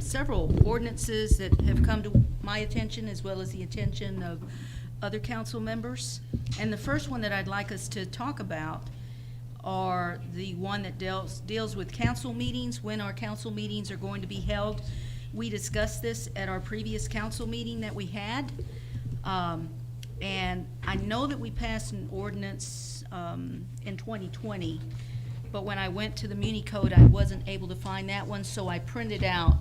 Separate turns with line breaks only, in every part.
Several ordinances that have come to my attention as well as the attention of other council members. And the first one that I'd like us to talk about are the one that deals with council meetings, when our council meetings are going to be held. We discussed this at our previous council meeting that we had. And I know that we passed an ordinance in 2020, but when I went to the Muni Code, I wasn't able to find that one, so I printed out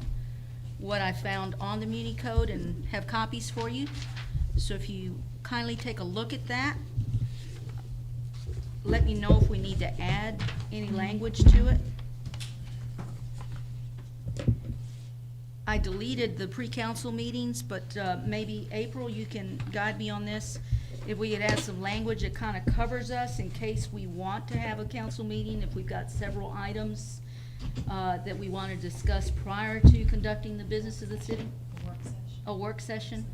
what I found on the Muni Code and have copies for you. So if you kindly take a look at that, let me know if we need to add any language to it. I deleted the pre-council meetings, but maybe April, you can guide me on this. If we could add some language that kind of covers us in case we want to have a council meeting, if we've got several items that we want to discuss prior to conducting the business of the city.
A work session.
A work session.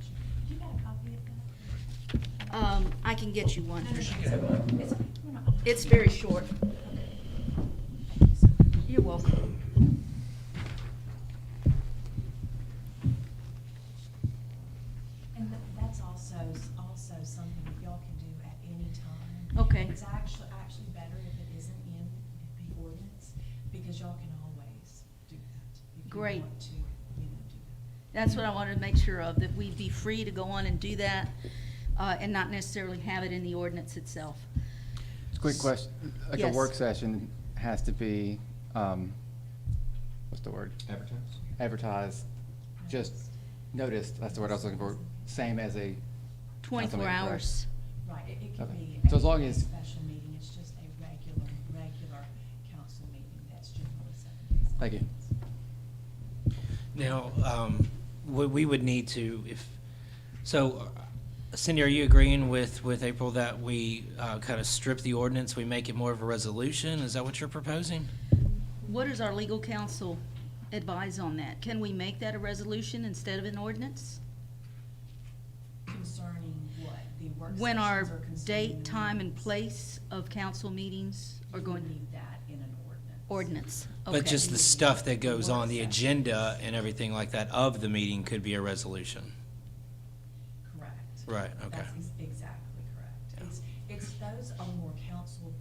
You got a copy of that?
I can get you one.
It's-
It's very short. You're welcome.
And that's also something that y'all can do at any time.
Okay.
It's actually better if it isn't in the ordinance, because y'all can always do that. If you
Great.
want to, do that.
That's what I wanted to make sure of, that we'd be free to go on and do that, and not necessarily have it in the ordinance itself.
It's a quick question. Like
Yes.
a work session has to be, what's the word?
Advertise?
Advertised, just noticed, that's the word I was looking for, same as a.
24
meeting, correct?
hours.
Right, it can
Okay.
be
So as long
a
as-
special meeting, it's just a regular council meeting that's generally 7 days.
Thank you.
Now, we would need to, Cindy, are you agreeing with April that we kind of strip the ordinance, we make it more of a resolution? Is that what you're proposing?
What does our legal counsel advise on that? Can we make that a resolution instead of an ordinance?
Concerning what, the work
When our
sessions or concerning
date, time, and
meetings?
place of council meetings are
You
going
would
to
need that in an ordinance.
ordinance?
But
Okay.
just the stuff that goes on the
Work session.
agenda and everything like that of the meeting could be a resolution?
Correct.
Right, okay.
That's exactly correct.
Yeah.
It's those are more council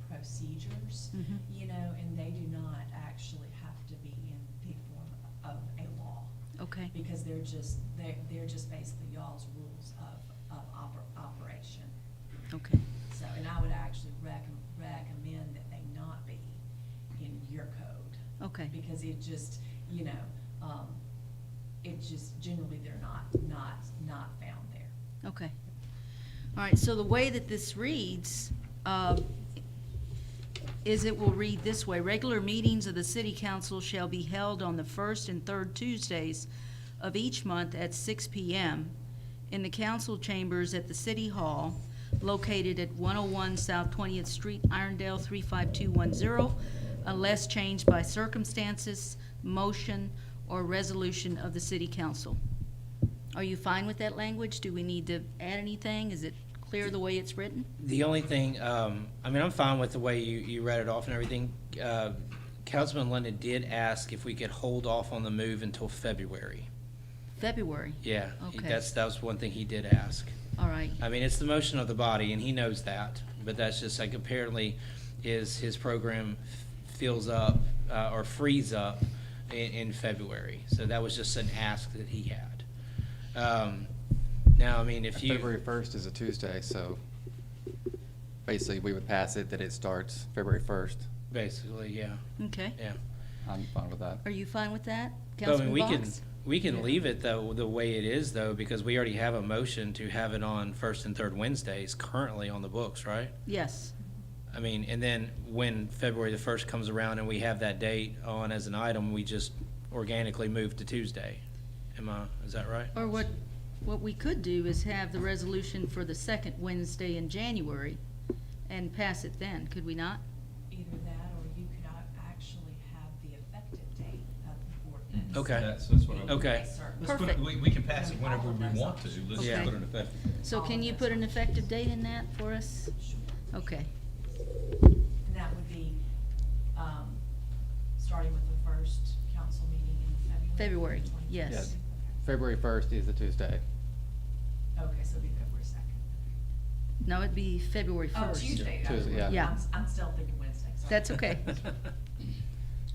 procedures,
Mhm.
you know, and they do not actually have to be in the form of a law.
Okay,
Because they're just basically y'all's rules of operation.
okay,
So, and I would actually recommend that they not be in your code.
okay.
Because it just, you know, it just, generally, they're not found there.
Okay. All right, so the way that this reads, is it will read this way: regular meetings of the city council shall be held on the first and third Tuesdays of each month at 6 p.m. in the council chambers at the City Hall, located at 101 South 20th Street, Irondale 35210, unless changed by circumstances, motion, or resolution of the city council. Are you fine with that language? Do we need to add anything? Is it clear the way it's written?
The only thing, I'm fine with the way you read it off and everything. Councilman London did ask if we could hold off on the move until February.
February?
Yeah,
Okay.
that was one thing he did ask.
All right,
I mean, it's the motion of the body, and he knows that, but that's just like apparently his program fills up or frees up in February. So that was just an ask that he had. Now, I mean, if you.
February 1st is a Tuesday, so basically we would pass it that it starts February 1st.
Basically, yeah,
okay.
yeah.
I'm fine with that.
Are you fine with that,
But I mean,
Councilman Boggs?
we can
Yeah.
leave it though, the way it is though, because we already have a motion to have it on first and third Wednesdays currently on the books, right?
Yes,
I mean, and then when February the 1st comes around and we have that date on as an item, we just organically move to Tuesday. Is that right?
or what we could do is have the resolution for the second Wednesday in January and pass it then, could we not?
Either that, or you could actually have the effective date of the ordinance.
Okay.
That's what I.
Okay.
Let's put it-
Perfect.
We can pass it whenever we want to. Let's
Okay.
just put an effective date.
So can you put an effective date in that for us?
Sure.
Okay,
And that would be, starting with the first council meeting in February.
February,
Yes.
yes.
February 1st is a Tuesday.
Okay, so it'll be February 2nd.
No, it'd be February
Oh,
1st.
Tuesday.
Tuesday, yeah.
Yeah.
I'm still thinking Wednesday, sorry.
That's okay.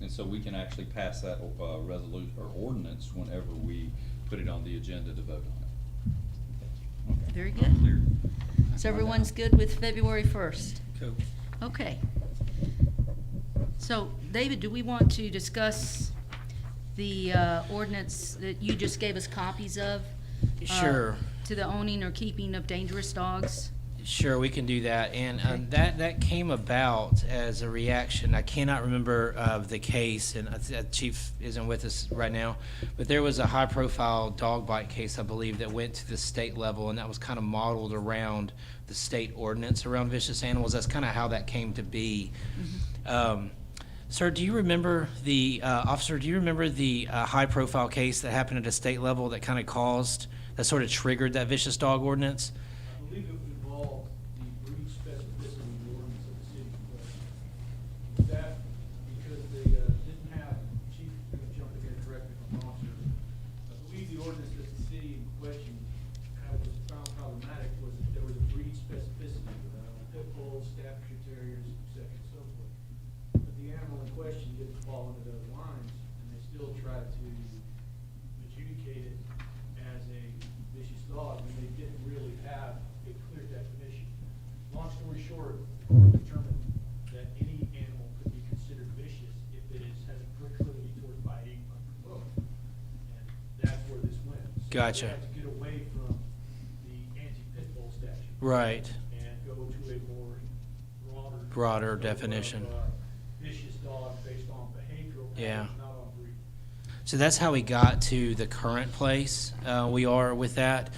And so we can actually pass that, resolution or ordinance whenever we put it on the agenda to vote on it. Okay.
Very good.
Clear.
So everyone's good with February 1st?
Cool.
Okay. So, David, do we want to discuss the ordinance that you just gave us copies of?
Sure.
To the owning or keeping of dangerous dogs?
Sure, we can do that. And
Okay.
that came about as a reaction. I cannot remember the case, and Chief isn't with us right now, but there was a high-profile dog bite case, I believe, that went to the state level, and that was kind of modeled around the state ordinance around vicious animals. That's kind of how that came to be. Sir, do you remember officer, do you remember the high-profile case that happened at a state level that kind of that sort of triggered that vicious dog ordinance?
I believe it involved the breed specificity ordinance of the city. But that, because they didn't have, Chief, you're gonna jump in here and correct me if I'm wrong, sir. I believe the ordinance that the city in question was found problematic was that there was a breed specificity, pit bulls, Staffordshire terriers, et cetera, and so forth. But the animal in question didn't fall into those lines, and they still tried to adjudicate it as a vicious dog, and they didn't really have a clear definition. Long story short, determined that any animal could be considered vicious if it has a proclivity toward biting unprovoked. And that's where this went. So
Gotcha.
we had to get away from the anti-pit bull statute.
Right.
And go to a more
Broader definition.
Vicious dog based on behavioral
Yeah.
patterns, not on breed.
So that's how we got to the current place we are with that.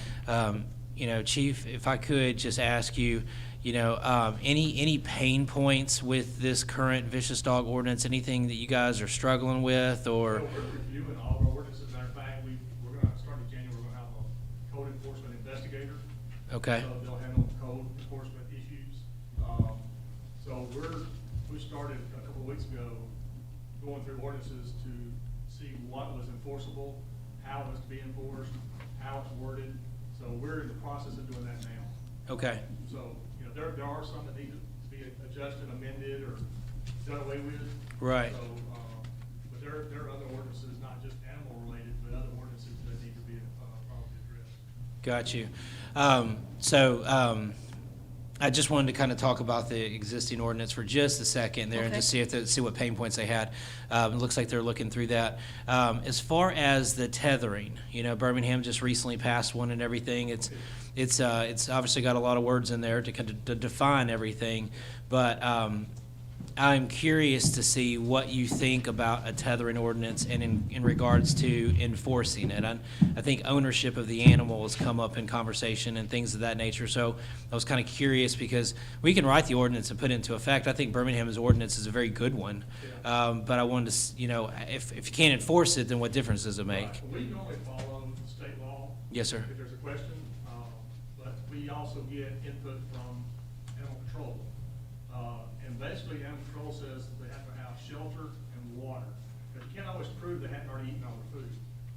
Chief, if I could just ask you, any pain points with this current vicious dog ordinance? Anything that you guys are struggling with, or?
So we're reviewing all of our ordinances. Matter of fact, we're gonna start in January, we're gonna have a code enforcement investigator.
Okay.
So they'll handle code enforcement issues. So we started a couple of weeks ago going through ordinances to see what was enforceable, how it was to be enforced, how it's worded. So we're in the process of doing that now.
Okay.
So, there are some that need to be adjusted, amended, or done away with.
Right.
So, but there are other ordinances, not just animal related, but other ordinances that need to be probably addressed.
Got you. I just wanted to kind of talk about the existing ordinance for just a second there and
Okay.
just see what pain points they had. It looks like they're looking through that. As far as the tethering, Birmingham just recently passed one and everything. It's obviously got a lot of words in there to define everything, but I'm curious to see what you think about a tethering ordinance and in regards to enforcing it. I think ownership of the animal has come up in conversation and things of that nature. So I was kind of curious because we can write the ordinance and put it into effect. I think Birmingham's ordinance is a very good one. But I wanted to, if you can't enforce it, then what difference does it make?
Right. We normally follow state law.
Yes, sir.
If there's a question, but we also get input from animal control. And basically, animal control says that they have to have shelter and water. But you can't always prove they hadn't already eaten all their food.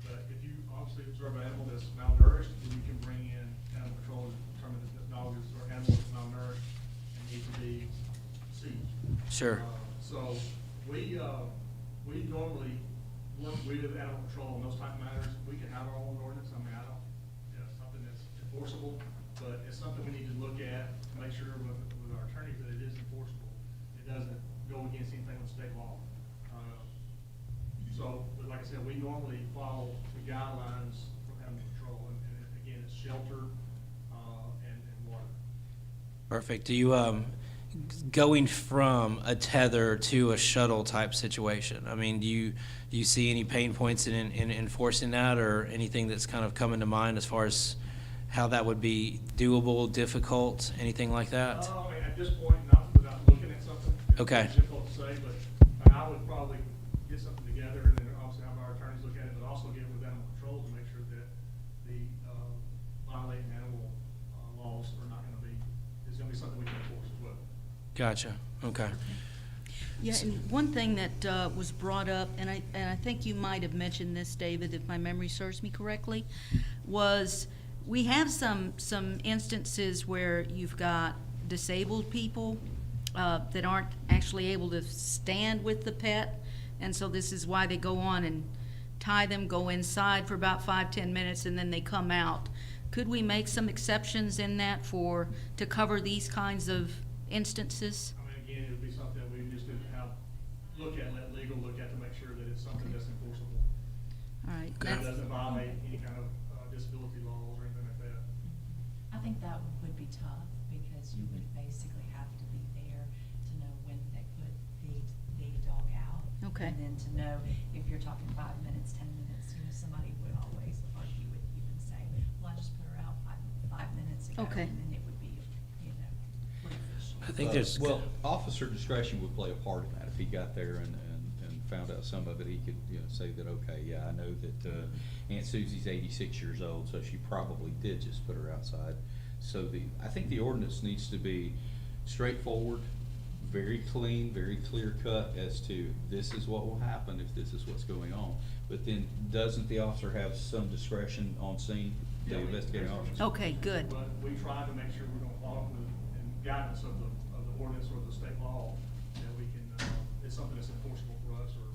But if you obviously observe an animal that's malnourished, then you can bring in animal control to determine that the dog is, or animal is malnourished and needs to be seized.
Sure.
So we normally work with animal control on those type of matters. We can have our own ordinance. I mean, something that's enforceable, but it's something we need to look at to make sure with our attorneys that it is enforceable. It doesn't go against anything with state law. But like I said, we normally follow the guidelines from animal control, and again, it's shelter, and water.
Perfect. Do you, going from a tether to a shuttle type situation, I mean, do you see any pain points in enforcing that, or anything that's kind of coming to mind as far as how that would be doable, difficult, anything like that?
I mean, at this point, not without looking at something.
Okay.
It's difficult to say, but I would probably get something together and then obviously have our attorneys look at it, but also get with animal control to make sure that the violating animal laws are not going to be, is going to be something we can enforce as well.
Gotcha. Okay.
Yeah, and one thing that was brought up, and I think you might have mentioned this, David, if my memory serves me correctly, was we have some instances where you've got disabled people that aren't actually able to stand with the pet, and so this is why they go on and tie them, go inside for about 5-10 minutes, and then they come out. Could we make some exceptions in that to cover these kinds of instances?
I mean, again, it would be something that we just didn't have, let legal look at to make sure that it's something that's enforceable.
All right.
That
that's-
doesn't violate any kind of disability laws or anything like that.
I think that would be tough, because you would basically have to be there to know when they put the dog out.
Okay.
And then to know if you're talking 5 minutes, 10 minutes, somebody would always argue with you and say, well, I just put her out five minutes ago.
Okay.
And then it would be, pretty official.
I think there's.
Well, officer discretion would play a part in that. If he got there and found out some of it, he could, say that, okay, yeah, I know that Aunt Susie's 86 years old, so she probably did just put her outside. So I think the ordinance needs to be straightforward, very clean, very clear cut as to this is what will happen if this is what's going on. But then, doesn't the officer have some discretion on scene, the
Yeah,
investigating
that's
officer?
Okay, good.
But we try to make sure we're gonna follow the guidance of the ordinance or the state law, that we can, it's something that's enforceable for us, or,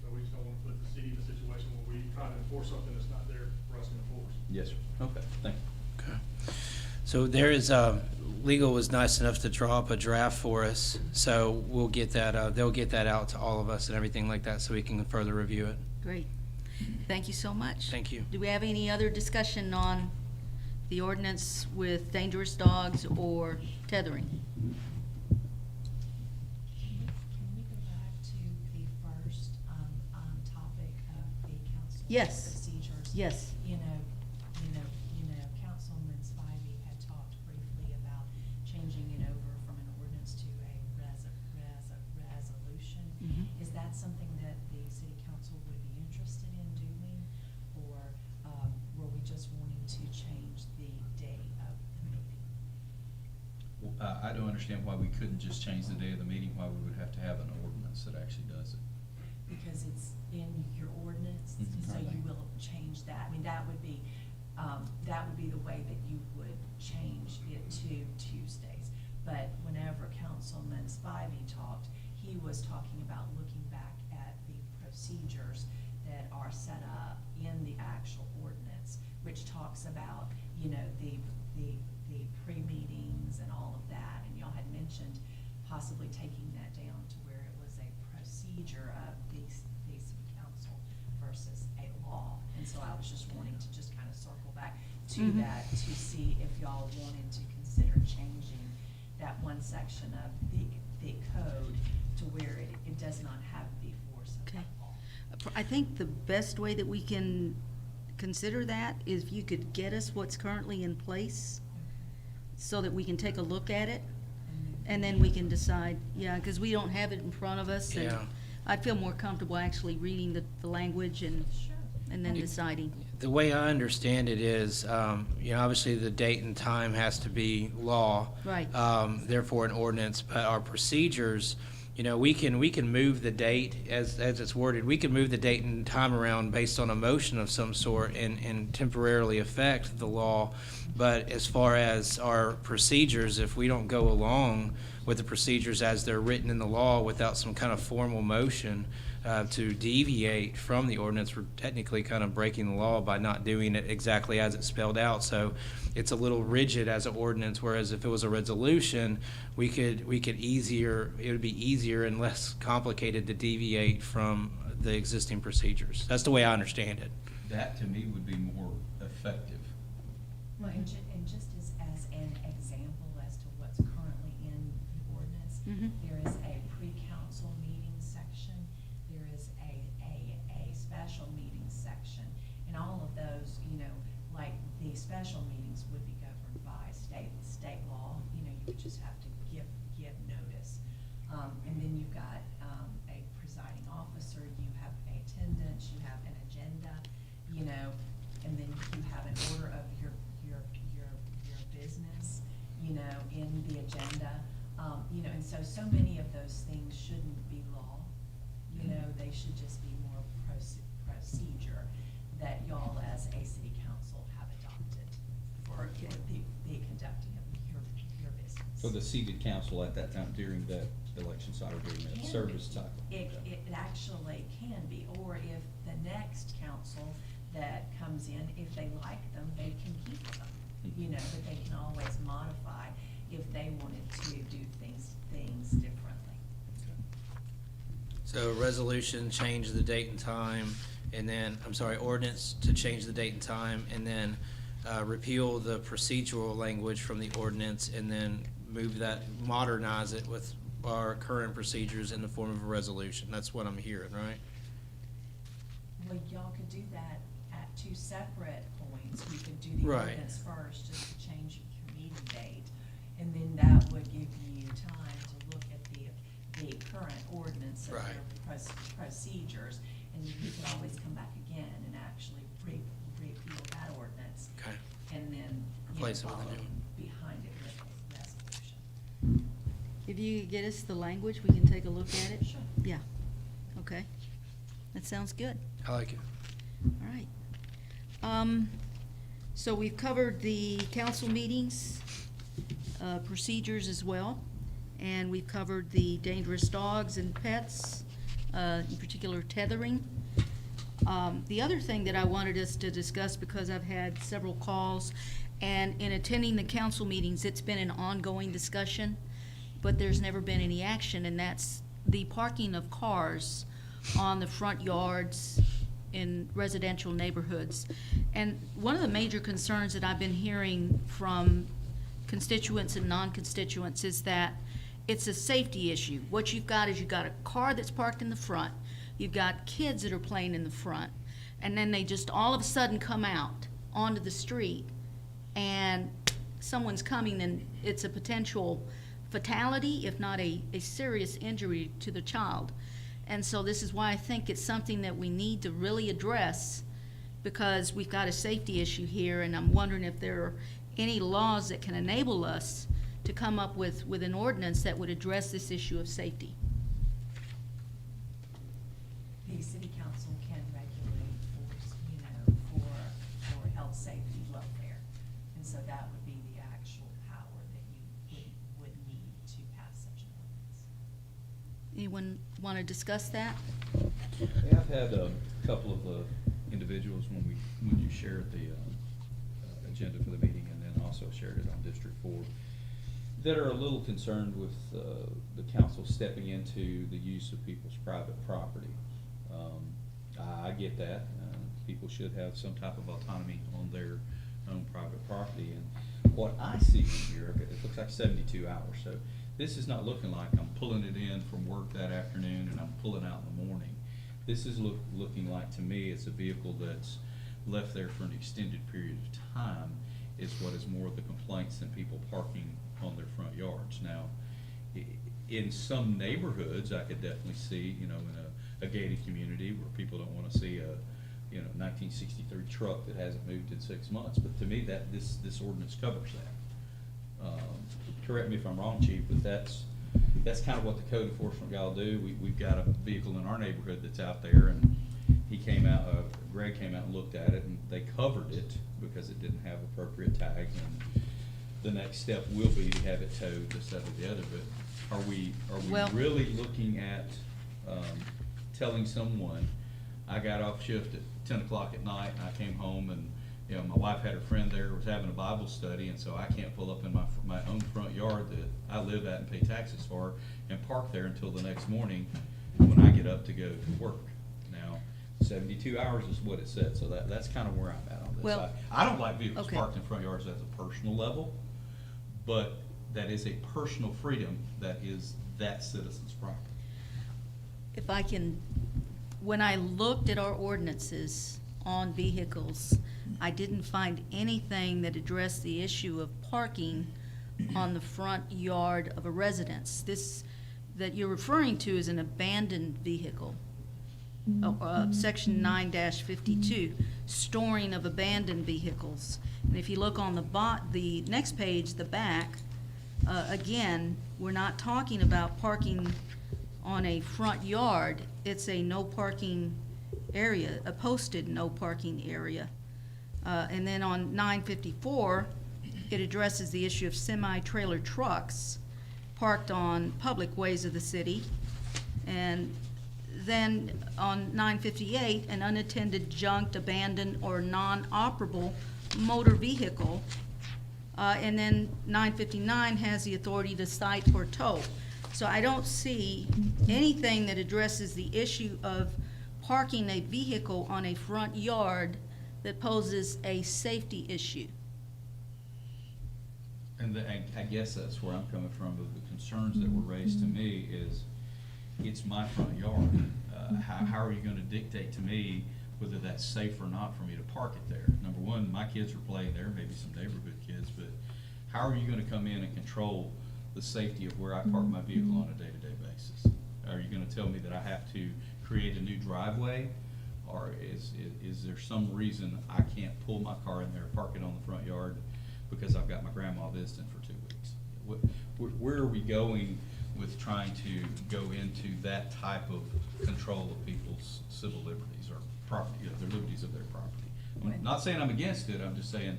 so we just don't wanna put the city in a situation where we try to enforce something that's not there for us to enforce.
Yes, sir. Okay, thank you.
Okay. So there is, legal was nice enough to draw up a draft for us, so we'll get that, they'll get that out to all of us and everything like that, so we can further review it.
Great. Thank you so much.
Thank you.
Do we have any other discussion on the ordinance with dangerous dogs or tethering?
Can we go back to the first, topic of the council
Yes.
procedures?
Yes.
Councilman Spivey had talked briefly about changing it over from an ordinance to a resolution.
Mhm.
Is that something that the city council would be interested in doing? Or, were we just wanting to change the day of the meeting?
I don't understand why we couldn't just change the day of the meeting, why we would have to have an ordinance that actually does it.
Because it's in your ordinance,
Mhm.
so you will change that. I mean, that would be the way that you would change it to Tuesdays. But whenever Councilman Spivey talked, he was talking about looking back at the procedures that are set up in the actual ordinance, which talks about, the pre-meetings and all of that. And y'all had mentioned possibly taking that down to where it was a procedure of the city council versus a law. And so I was just wanting to just kind of circle back to
Mhm.
that, to see if y'all wanted to consider changing that one section of the code to where it does not have the force of
Okay.
law.
I think the best way that we can consider that is if you could get us what's currently in place so that we can take a look at it, and then we can decide, yeah, because we don't have it in front of us. And
Yeah.
I'd feel more comfortable actually reading the language and
Sure.
then deciding.
The way I understand it is, obviously the date and time has to be law.
Right.
Therefore an ordinance, but our procedures, we can move the date as it's worded. We can move the date and time around based on a motion of some sort and temporarily affect the law. But as far as our procedures, if we don't go along with the procedures as they're written in the law without some kind of formal motion to deviate from the ordinance, we're technically kind of breaking the law by not doing it exactly as it's spelled out. So it's a little rigid as an ordinance, whereas if it was a resolution, it would be easier and less complicated to deviate from the existing procedures. That's the way I understand it.
That, to me, would be more effective.
Well, and just as an example as to what's currently in the ordinance,
Mhm.
there is a pre-council meeting section, there is a special meeting section, and all of those, like the special meetings would be governed by state law, you would just have to give notice. And then you've got, a presiding officer, you have attendance, you have an agenda, and then you have an order of your business, in the agenda. And so many of those things shouldn't be law. You know, they should just be more procedure that y'all as a city council have adopted for the conducting of your business.
So the seated council at that time during that election cycle, during that
Can
service
be.
cycle?
It actually can be, or if the next council that comes in, if they like them, they can keep them. You know, but they can always modify if they wanted to do things differently.
So resolution, change the date and time, and then, I'm sorry, ordinance to change the date and time, and then repeal the procedural language from the ordinance, and then move that, modernize it with our current procedures in the form of a resolution. That's what I'm hearing, right?
Well, y'all could do that at two separate points. We could do the
Right.
ordinance first, just to change your meeting date. And then that would give you time to look at the current ordinance of
Right.
their procedures. And you could always come back again and actually repeal that ordinance.
Okay.
And then, you know,
Replace it with a
follow
new one.
behind it with a resolution.
If you could get us the language, we can take a look at it?
Sure.
Yeah, okay. That sounds good.
I like it.
All right. So we've covered the council meetings, procedures as well, and we've covered the dangerous dogs and pets, in particular tethering. The other thing that I wanted us to discuss, because I've had several calls, and in attending the council meetings, it's been an ongoing discussion, but there's never been any action, and that's the parking of cars on the front yards in residential neighborhoods. And one of the major concerns that I've been hearing from constituents and non-constituents is that it's a safety issue. What you've got is you've got a car that's parked in the front, you've got kids that are playing in the front, and then they just all of a sudden come out onto the street, and someone's coming, and it's a potential fatality, if not a serious injury to the child. And so this is why I think it's something that we need to really address, because we've got a safety issue here, and I'm wondering if there are any laws that can enable us to come up with an ordinance that would address this issue of safety.
The city council can regulate for, you know, for health, safety, welfare. And so that would be the actual power that you would need to pass such an ordinance.
Anyone want to discuss that?
Yeah, I've had a couple of individuals when you shared the agenda for the meeting, and then also shared it on District 4, that are a little concerned with the council stepping into the use of people's private property. I get that. People should have some type of autonomy on their own private property. And what I see in here, it looks like 72 hours. So this is not looking like I'm pulling it in from work that afternoon and I'm pulling out in the morning. This is looking like, to me, it's a vehicle that's left there for an extended period of time, is what is more of the complaints than people parking on their front yards. Now, in some neighborhoods, I could definitely see, you know, in a gated community where people don't want to see a, 1963 truck that hasn't moved in 6 months. But to me, that this ordinance covers that. Correct me if I'm wrong, Chief, but that's kind of what the code enforcement guy do. We've got a vehicle in our neighborhood that's out there, and he came out, Greg came out and looked at it, and they covered it because it didn't have appropriate tags. And the next step will be to have it towed, this, that, or the other. But are we
Well-
really looking at telling someone, I got off shift at 10 o'clock at night, and I came home, and my wife had her friend there, was having a Bible study, and so I can't pull up in my own front yard that I live at and pay taxes for, and park there until the next morning when I get up to go to work. Now, 72 hours is what it said, so that's kind of where I'm at on this.
Well,
I don't like vehicles
okay.
parked in front yards at a personal level, but that is a personal freedom that is that citizen's property.
If I can, when I looked at our ordinances on vehicles, I didn't find anything that addressed the issue of parking on the front yard of a residence. This that you're referring to is an abandoned vehicle. Section 9-52, storing of abandoned vehicles. And if you look on the next page, the back, again, we're not talking about parking on a front yard. It's a no parking area, a posted no parking area. And then on 954, it addresses the issue of semi-trailer trucks parked on public ways of the city. And then on 958, an unattended, junked, abandoned, or non-operable motor vehicle. And then 959 has the authority to cite or tow. So I don't see anything that addresses the issue of parking a vehicle on a front yard that poses a safety issue.
And I guess that's where I'm coming from, of the concerns that were raised to me is, it's my front yard. How are you gonna dictate to me whether that's safe or not for me to park it there? Number one, my kids are playing there, maybe some neighborhood kids, but how are you gonna come in and control the safety of where I park my vehicle on a day-to-day basis? Are you gonna tell me that I have to create a new driveway? Or is there some reason I can't pull my car in there, park it on the front yard because I've got my grandma visiting for 2 weeks? Where are we going with trying to go into that type of control of people's civil liberties or property, their liberties of their property? I'm not saying I'm against it, I'm just saying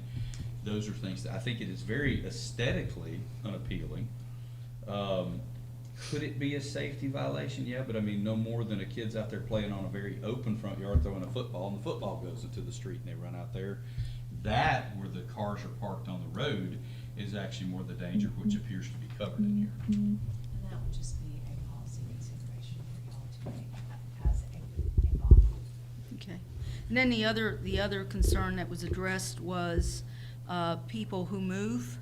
those are things that I think it is very aesthetically unappealing. Could it be a safety violation? Yeah, but I mean, no more than a kid's out there playing on a very open front yard throwing a football, and the football goes into the street and they run out there. That, where the cars are parked on the road, is actually more the danger, which appears to be covered in here.
And that would just be a policy consideration for y'all to make as a body.
Okay. And then the other concern that was addressed was people who move,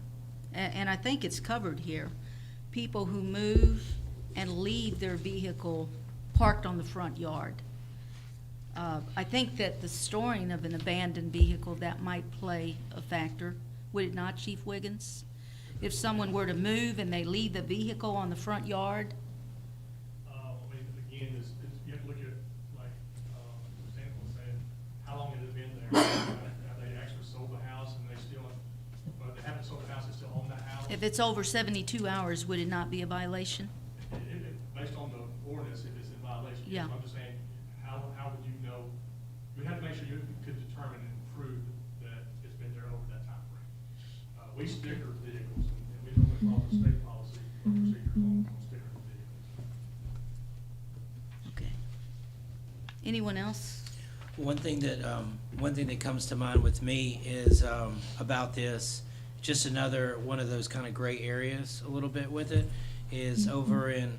and I think it's covered here. People who move and leave their vehicle parked on the front yard. I think that the storing of an abandoned vehicle, that might play a factor, would it not, Chief Wiggins? If someone were to move and they leave the vehicle on the front yard?
I mean, again, you have to look at, like, for example, saying, how long has it been there? Have they actually sold the house and they still, but they haven't sold the house, they still own that house?
If it's over 72 hours, would it not be a violation?
Based on the ordinance, if it's in violation.
Yeah.
So I'm just saying, how would you know? You have to make sure you could determine and prove that it's been there over that time frame. We sticker vehicles, and we don't follow the state policy or procedures on sticker vehicles.
Okay. Anyone else?
One thing that comes to mind with me is about this, just another one of those kind of gray areas a little bit with it, is over in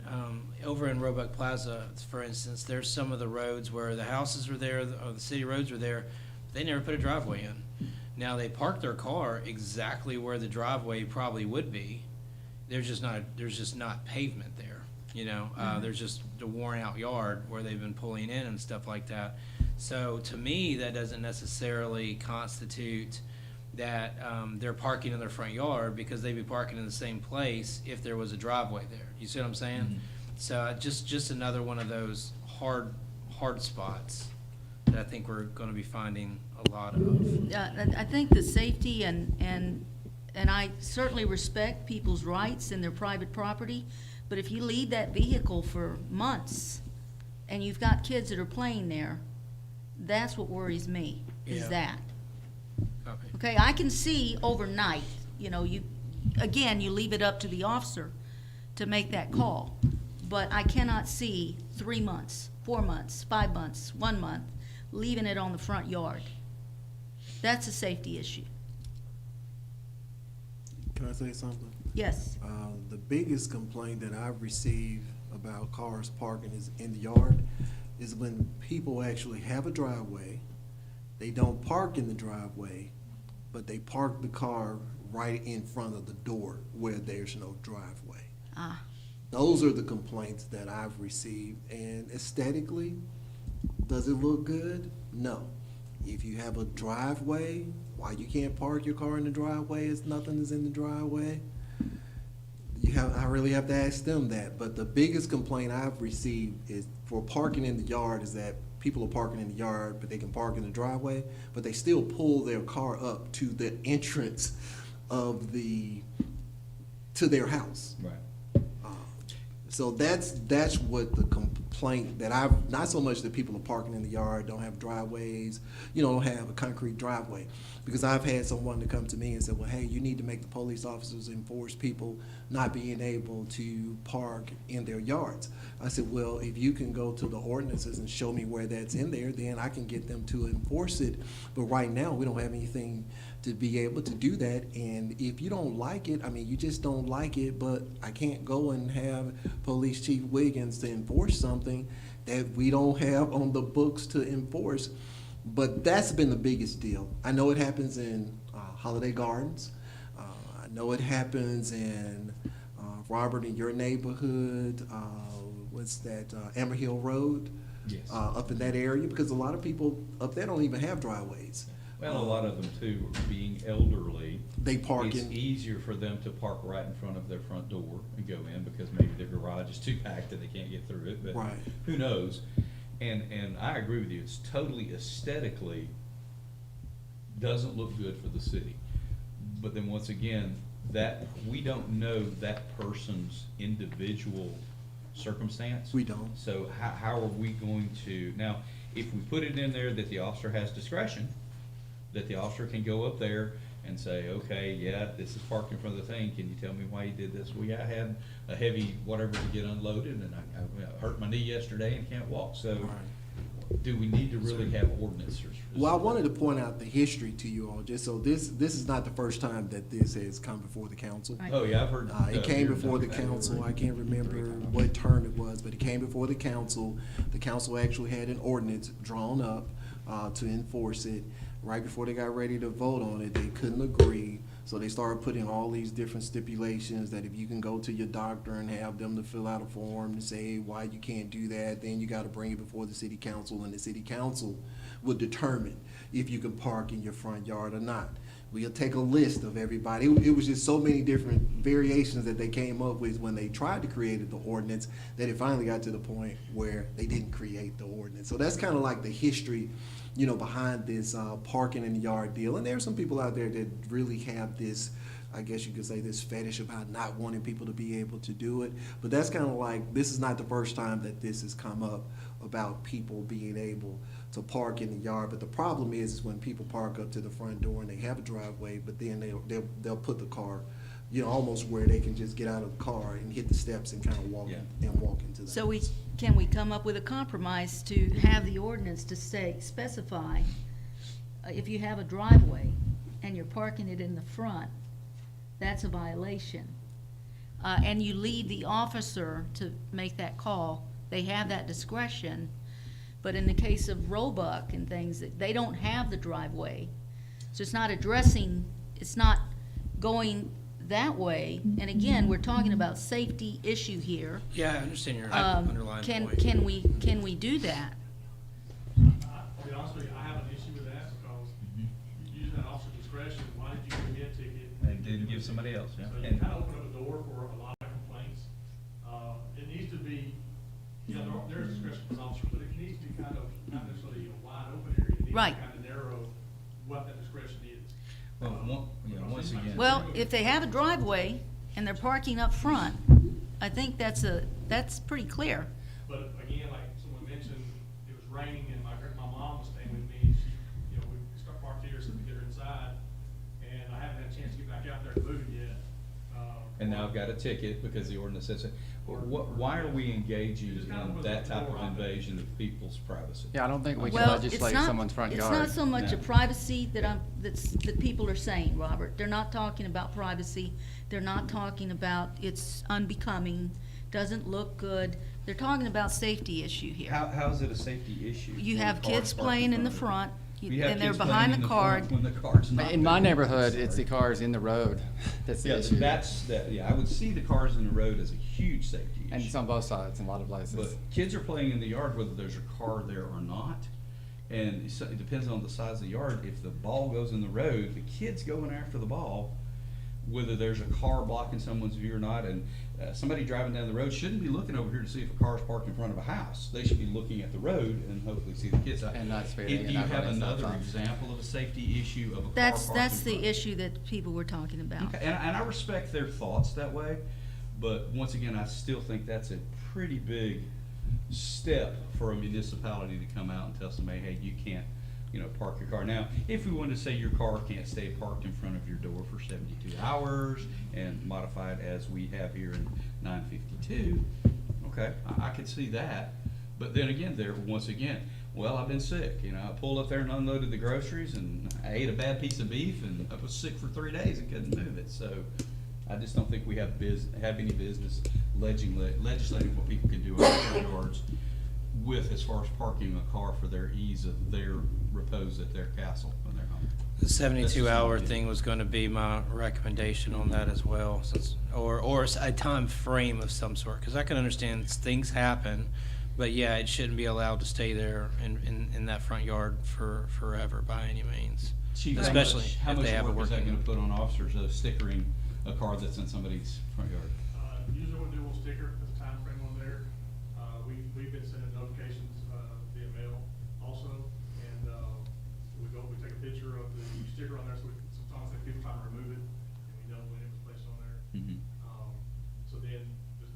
Roebuck Plaza, for instance. There's some of the roads where the houses were there, or the city roads were there, but they never put a driveway in. Now, they park their car exactly where the driveway probably would be. There's just not pavement there, you know? There's just the worn out yard where they've been pulling in and stuff like that. So to me, that doesn't necessarily constitute that they're parking in their front yard, because they'd be parking in the same place if there was a driveway there. You see what I'm saying?
Mm-hmm.
So just another one of those hard spots that I think we're gonna be finding a lot of.
I think the safety and I certainly respect people's rights and their private property, but if you leave that vehicle for months and you've got kids that are playing there, that's what worries me, is
Yeah.
that.
Okay.
Okay, I can see overnight, you know, you leave it up to the officer to make that call. But I cannot see 3 months, 4 months, 5 months, 1 month, leaving it on the front yard. That's a safety issue.
Can I say something?
Yes.
The biggest complaint that I've received about cars parking is in the yard is when people actually have a driveway, they don't park in the driveway, but they park the car right in front of the door where there's no driveway.
Ah,
Those are the complaints that I've received, and aesthetically, does it look good? No. If you have a driveway, why you can't park your car in the driveway as nothing is in the driveway? I really have to ask them that, but the biggest complaint I've received is for parking in the yard is that people are parking in the yard, but they can park in the driveway, but they still pull their car up to the entrance of the to their house.
Right.
So that's what the complaint that I've, not so much that people are parking in the yard, don't have driveways, don't have a concrete driveway. Because I've had someone to come to me and say, well, hey, you need to make the police officers enforce people not being able to park in their yards. I said, well, if you can go to the ordinances and show me where that's in there, then I can get them to enforce it. But right now, we don't have anything to be able to do that. And if you don't like it, I mean, you just don't like it, but I can't go and have Police Chief Wiggins to enforce something that we don't have on the books to enforce. But that's been the biggest deal. I know it happens in Holiday Gardens. I know it happens in, Robert, in your neighborhood, what's that, Amber Hill Road?
Yes.
Up in that area, because a lot of people up there don't even have driveways.
Well, a lot of them too, being elderly.
They park
It's
in.
easier for them to park right in front of their front door and go in because maybe their garage is too packed and they can't get through it, but
Right.
who knows? And I agree with you, it's totally aesthetically doesn't look good for the city. But then once again, that, we don't know that person's individual circumstance.
We don't.
So how are we going to, now, if we put it in there that the officer has discretion, that the officer can go up there and say, okay, yeah, this is parked in front of the thing, can you tell me why you did this? Well, yeah, I had a heavy whatever to get unloaded, and I hurt my knee yesterday and can't walk, so do we need to really have ordinances?
Well, I wanted to point out the history to you all, just so this is not the first time that this has come before the council.
Right.
Oh, yeah, I've heard.
It came
here
before the
talk about it
council, I
already.
can't remember what term it was, but it came before the council. The council actually had an ordinance drawn up to enforce it. Right before they got ready to vote on it, they couldn't agree, so they started putting all these different stipulations that if you can go to your doctor and have them to fill out a form to say why you can't do that, then you gotta bring it before the city council, and the city council would determine if you can park in your front yard or not. We'll take a list of everybody. It was just so many different variations that they came up with when they tried to create the ordinance, that it finally got to the point where they didn't create the ordinance. So that's kind of like the history, behind this parking in the yard deal. And there are some people out there that really have this, I guess you could say, this fetish about not wanting people to be able to do it. But that's kind of like, this is not the first time that this has come up about people being able to park in the yard. But the problem is when people park up to the front door and they have a driveway, but then they'll put the car, almost where they can just get out of the car and hit the steps and kind of walk into the
So can we come up with a compromise to have the ordinance to specify, if you have a driveway and you're parking it in the front, that's a violation. And you leave the officer to make that call, they have that discretion. But in the case of Roebuck and things, that they don't have the driveway. So it's not going that way. And again, we're talking about safety issue here.
Yeah, I understand your underlying point.
Can we do that?
I'll be honest with you, I have an issue with that because using that officer discretion, why did you give me a ticket?
And didn't give somebody else, yeah.
So you kind of open up a door for a lot of complaints. It needs to be, there's discretion for an officer, but it needs to be kind of, not necessarily a wide open area. It needs to
Right.
kind of narrow what that discretion is.
Well, once again.
Well, if they have a driveway and they're parking up front, I think that's pretty clear.
But again, like someone mentioned, it was raining and my mom was staying with me. She, we start parked here so we get her inside, and I haven't had a chance to get back out there to move it yet.
And now I've got a ticket because the ordinance says it. Why are we engaging in that type of invasion of people's privacy?
Yeah, I don't think we can
Well,
legislate someone's front yard.
It's not so much a
No.
privacy that people are saying, Robert. They're not talking about privacy. They're not talking about it's unbecoming, doesn't look good. They're talking about safety issue here.
How is it a safety issue?
You
when
have
the car's
kids
parked
playing in the
of it?
front,
We have
and they're
kids
behind
playing
the
in
car.
front When the car's not.
In my
moving.
neighborhood, it's the
Sorry.
cars in the road that's the
Yeah,
issue.
I would see the cars in the road as a huge safety
And it's
issue.
on both sides in a lot of places.
But kids are playing in the yard whether there's a car there or not. And it depends on the size of the yard. If the ball goes in the road, the kid's going after the ball. whether there's a car blocking someone's view or not, and somebody driving down the road shouldn't be looking over here to see if a car's parked in front of a house. They should be looking at the road and hopefully see the kids.
And not speeding
If
and
you
not
have
running stop
another
signs.
example of a safety issue of a car
That's,
parked
that's
in
the
front.
issue that people were talking about.
Okay, and I respect their thoughts that way, but once again, I still think that's a pretty big step for a municipality to come out and tell somebody, hey, you can't, park your car. Now, if we wanted to say your car can't stay parked in front of your door for 72 hours and modify it as we have here in 952, okay, I could see that. But then again, once again, well, I've been sick, I pulled up there and unloaded the groceries and I ate a bad piece of beef and I was sick for 3 days and couldn't move it. So I just don't think we have any business legislating what people can do in their front yards with as far as parking a car for their ease of their repose at their castle when they're home.
The 72-hour
That's just-
thing was gonna be my recommendation on that as well, since, or a time frame of some sort, because I can understand things happen, but yeah, it shouldn't be allowed to stay there in that front yard forever by any means.
Chief,
Especially
how
if
much
they have a
work is that
working-
gonna put on officers, stickering a car that's in somebody's front yard?
Usually we'll do a little sticker, put the time frame on there. We've been sending notifications, via mail also, and, we take a picture of the sticker on there, so sometimes people try to remove it, and we know when it was placed on there.
Mhm.
So then,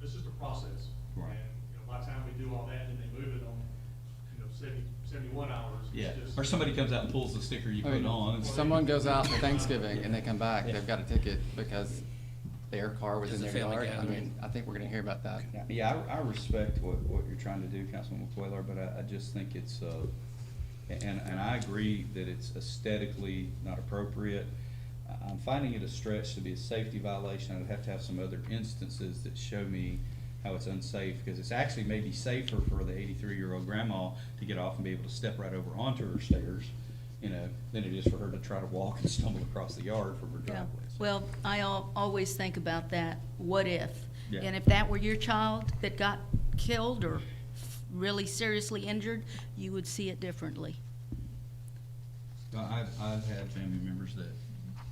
it's just a process.
Right.
And, by the time we do all that, and they move it on, 71 hours.
Yeah,
it's just.
or somebody comes out and pulls the sticker you
I mean,
put on.
Someone goes out for Thanksgiving and they come back, they've got a ticket because their car was in
It's a
their
family
yard. I
gathering.
mean, I think we're gonna hear about that.
Yeah, I respect what you're trying to do, Councilman McQuaylor, but I just think it's, and I agree that it's aesthetically not appropriate. I'm finding it a stretch to be a safety violation. I'd have to have some other instances that show me how it's unsafe, because it's actually maybe safer for the 83-year-old grandma to get off and be able to step right over onto her stairs, than it is for her to try to walk and stumble across the yard from her
Yeah.
driveway.
Well, I always think about that, what if?
Yeah.
And if that were your child that got killed or really seriously injured, you would see it differently.
I've had family members that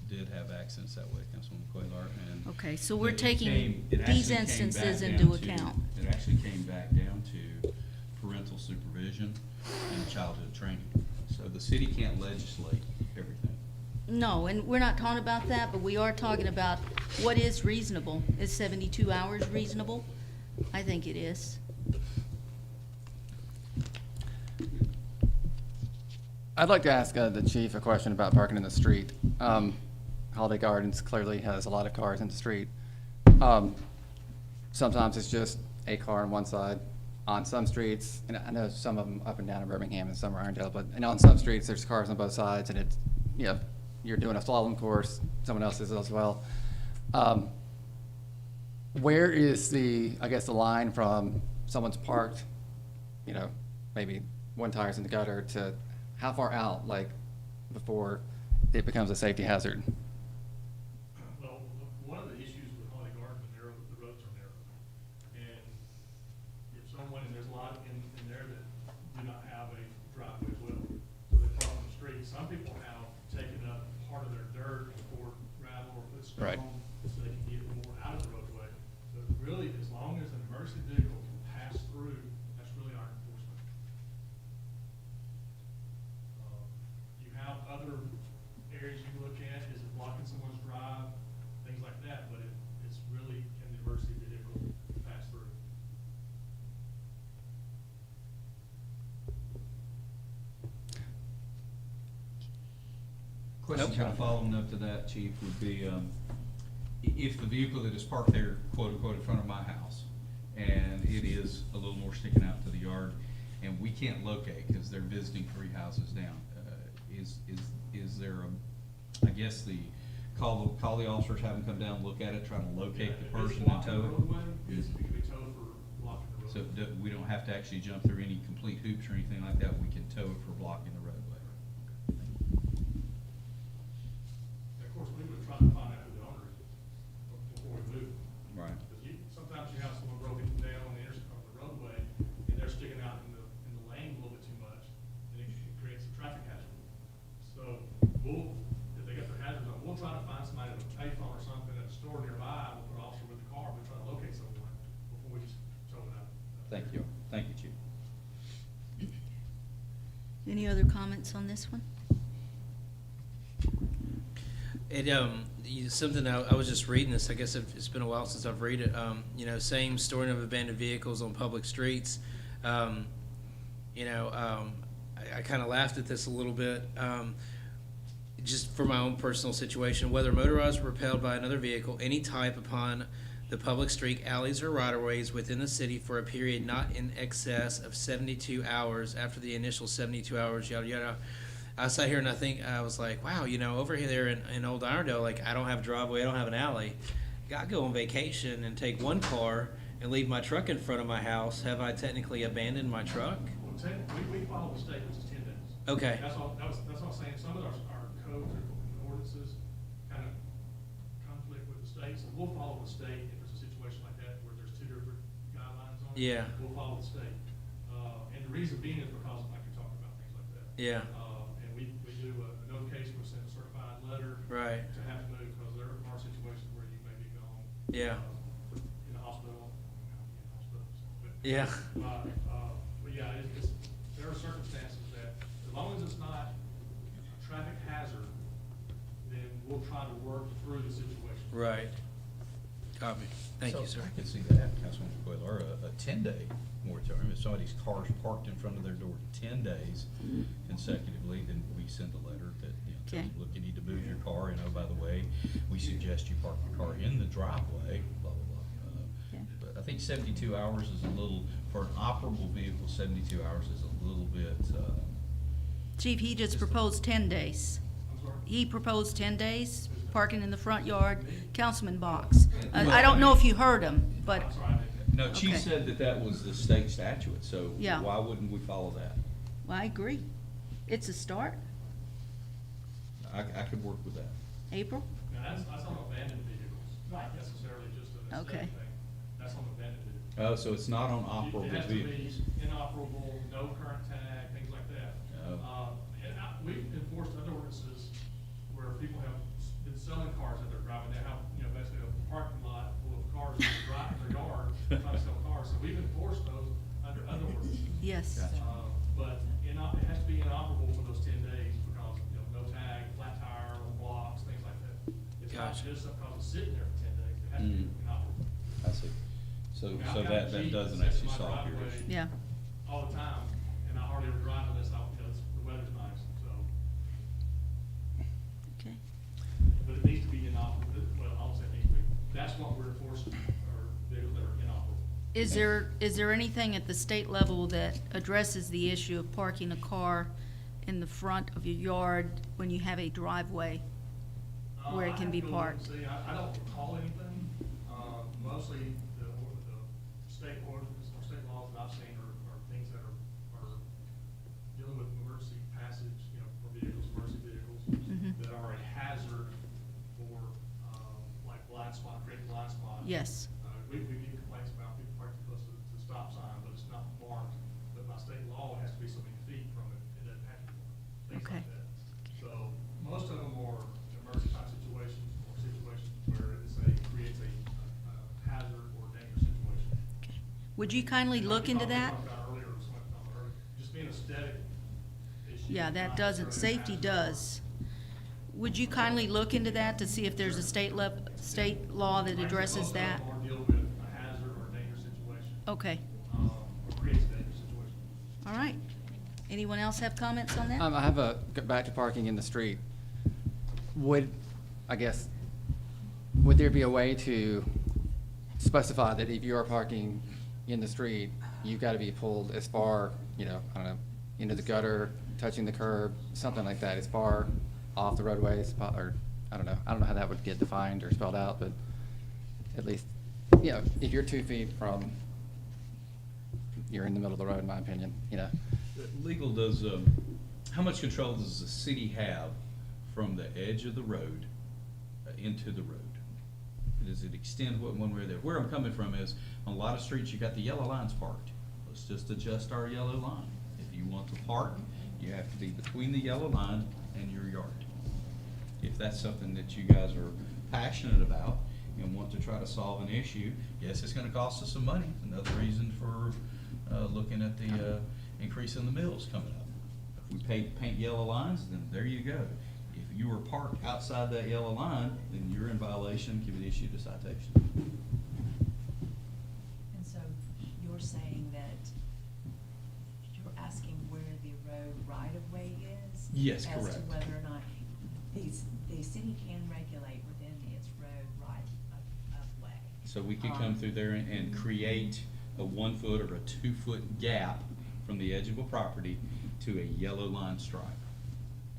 did have accidents that way, Councilman McQuaylor, and.
Okay, so we're
it
taking
it actually
these
came
instances
back
into
down to-
account.
It actually came back down to parental supervision and childhood training. So the city can't legislate everything.
No, and we're not talking about that, but we are talking about what is reasonable. Is 72 hours reasonable? I think it is.
I'd like to ask the chief a question about parking in the street. Holiday Gardens clearly has a lot of cars in the street. Sometimes it's just a car on one side. On some streets, and I know some of them up and down in Birmingham and some are Irondale, but on some streets, there's cars on both sides, and it's, you're doing a slalom course, someone else is as well. Where is the line from someone's parked, maybe one tire's in the gutter, to how far out, before it becomes a safety hazard?
Well, one of the issues with Holiday Garden, the roads are narrow. And if someone, and there's a lot in there that do not have a driveway as well, so they park on the street. Some people have taken up part of their dirt and poured gravel or put
Right.
stone so they can get more out of the roadway. But really, as long as an emergency vehicle can pass through, that's really our enforcement. You have other areas you can look at, is it blocking someone's drive, things like that, but it's really, can the emergency vehicle pass through?
Question
Nope.
kind of following up to that, Chief, would be, if the vehicle that is parked there, quote unquote, in front of my house, and it is a little more sticking out to the yard, and we can't locate because they're visiting 3 houses down, is there I guess call the officers, have them come down, look at it, try to locate the person and tow
If it's blocking the
it?
roadway, it can be towed for blocking the
So
roadway.
we don't have to actually jump through any complete hoops or anything like that, we can tow it for blocking the roadway.
Of course, we would try to find out who the owner is before we move.
Right.
Because sometimes you have someone broken down on the roadway, and they're sticking out in the lane a little bit too much, and it creates a traffic hazard. So if they got their hazards on, we'll try to find somebody with a payphone or something
other comments on this one?
Something I was just reading this, I guess it's been a while since I've read it, same storing of abandoned vehicles on public streets. I kind of laughed at this a little bit, just for my own personal situation, whether motorized or propelled by another vehicle, any type upon the public street, alleys, or right-of-ways within the city for a period not in excess of 72 hours after the initial 72 hours, yada, yada. I sat here and I was like, wow, over here in Old Irondale, like, I don't have a driveway, I don't have an alley. I go on vacation and take one car and leave my truck in front of my house. Have I technically abandoned my truck?
Well, we follow the state, which is 10 days.
Okay.
That's all I'm saying. Some of our codes and ordinances kind of conflict with the state, so we'll follow the state if there's a situation like that where there's two different guidelines on it.
Yeah.
We'll follow the state. And the reason being is because, like you're talking about, things like that.
Yeah.
And we do a notification, we send a certified letter.
Right.
To have to move, because there are situations where you may be gone.
Yeah.
In the hospital, but
Yeah.
But yeah, there are circumstances that, as long as it's not a traffic hazard, then we'll try to work through the situation.
Right. Copy. Thank you,
So
sir.
I could see that, Councilman Coyle, or a 10-day moratorium. If somebody's car's parked in front of their door 10 days consecutively, then we send a letter that,
Okay.
look, you need to move your car, and oh, by the way, we suggest you park your car in the driveway, blah, blah, blah.
Okay.
But I think 72 hours is a little, for an operable vehicle, 72 hours is a little bit,
Chief, he just proposed 10 days.
I'm sorry?
He proposed 10 days, parking in the front yard, Councilman Box. I don't know if you heard him, but,
I'm sorry, I didn't.
no, Chief
Okay.
said that was the state statute, so
Yeah.
why wouldn't we follow that?
well, I agree. It's a start.
I could work with that.
April?
Now, that's on abandoned vehicles, not necessarily just a
Okay.
state thing. That's on abandoned vehicles.
Oh, so it's not on operable
It has to
vehicles?
be inoperable, no current tag, things like that.
Oh.
We've enforced other ordinances where people have been selling cars that they're driving. They have, basically a parking lot full of cars in their yard, trying to sell cars. So we've enforced those under other ordinances.
Yes.
Gotcha.
But it has to be inoperable for those 10 days because, no tag, flat tire, blocks, things like that. It's not
Gotcha.
just because it's sitting there for 10 days. It has to be inoperable.
I see. So,
I mean,
so
I've got
that
a Jeep
doesn't
that sits
actually
in my
solve your
driveway
issue.
Yeah.
All the time, and I hardly ever drive unless the weather's nice, so.
Okay.
But it needs to be inoperable, well, I don't say it needs to be, that's what we're enforcing, or vehicles that are inoperable.
Is there anything at the state level that addresses the issue of parking a car in the front of your yard when you have a driveway where it can be
I have to go look and
parked?
see. I don't recall anything, mostly the state ordinance or state laws that I've seen are things that are dealing with emergency passage, for vehicles, emergency vehicles,
Mhm.
that are a hazard for, like blind spot, creating blind spots.
Yes.
We get complaints about people parking close to the stop sign, but it's not marked, but by state law, it has to be so many feet from it, it doesn't have to be marked, things
Okay.
like that. So, most of them are emergency type situations, or situations where creates a hazard or dangerous situation.
Okay. Would you kindly look into that?
Like we talked about earlier, or someone talked about earlier, just being a aesthetic issue.
Yeah, that
not
doesn't,
necessarily a
safety
hazard.
does. Would you kindly look into that to see if there's a state law that
Like I said,
addresses
most of
that?
them are dealing with a hazard or a dangerous situation,
Okay,
or creates a dangerous situation.
all right. Anyone else have comments on that?
I have back to parking in the street. Would there be a way to specify that if you are parking in the street, you've got to be pulled as far, I don't know, into the gutter, touching the curb, something like that, as far off the roadway, or, I don't know how that would get defined or spelled out, but at least, if you're 2 feet from, you're in the middle of the road, in my opinion,
Legal does, how much control does the city have from the edge of the road into the road? Does it extend one way or the other? Where I'm coming from is, on a lot of streets, you got the yellow lines parked. Let's just adjust our yellow line. If you want to park, you have to be between the yellow line and your yard. If that's something that you guys are passionate about and want to try to solve an issue, yes, it's gonna cost us some money. Another reason for looking at the increase in the mills coming up. If we paint yellow lines, then there you go. If you were parked outside that yellow line, then you're in violation, can be issued a citation.
And so you're saying that you're asking where the road right-of-way is?
Yes,
As to
correct.
whether or not the city can regulate within its road right-of-way.
So we could come through there and create a 1 foot or a 2 foot gap from the edge of a property to a yellow line stripe.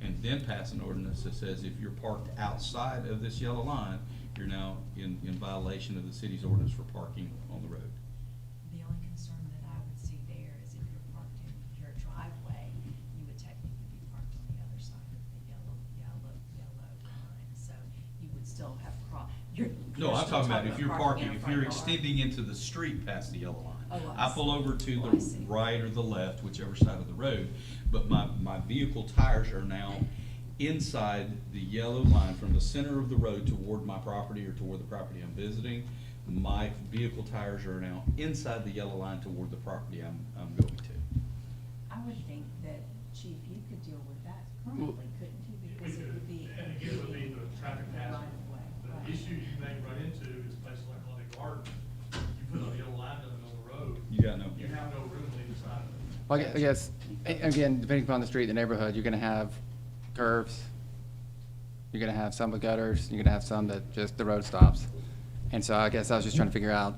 And then pass an ordinance that says if you're parked outside of this yellow line, you're now in violation of the city's ordinance for parking on the road.
The only concern that I would see there is if you're parked in your driveway, you would technically be parked on the other side of the yellow line. So you would still have
No, I'm talking about if you're parking, if you're extending into the street past the yellow line.
Oh, I
I pull
see.
over to
Oh, I
the
see.
right or the left, whichever side of the road, but my vehicle tires are now inside the yellow line from the center of the road toward my property or toward the property I'm visiting. My vehicle tires are now inside the yellow line toward the property I'm going to.
I would think that, Chief, you could deal with that currently, couldn't you?
We
Because it would be.
and again, it would be the traffic pattern.
Right-of-way,
The
right.
issue you may run into is places like Holiday Garden. You put a yellow line down the middle of the road.
You got no-
You have no room on either side of it.
Well, I guess, again, depending upon the street, the neighborhood, you're gonna have curves. You're gonna have some with gutters, you're gonna have some that just the road stops. And so I guess I was just trying to figure out,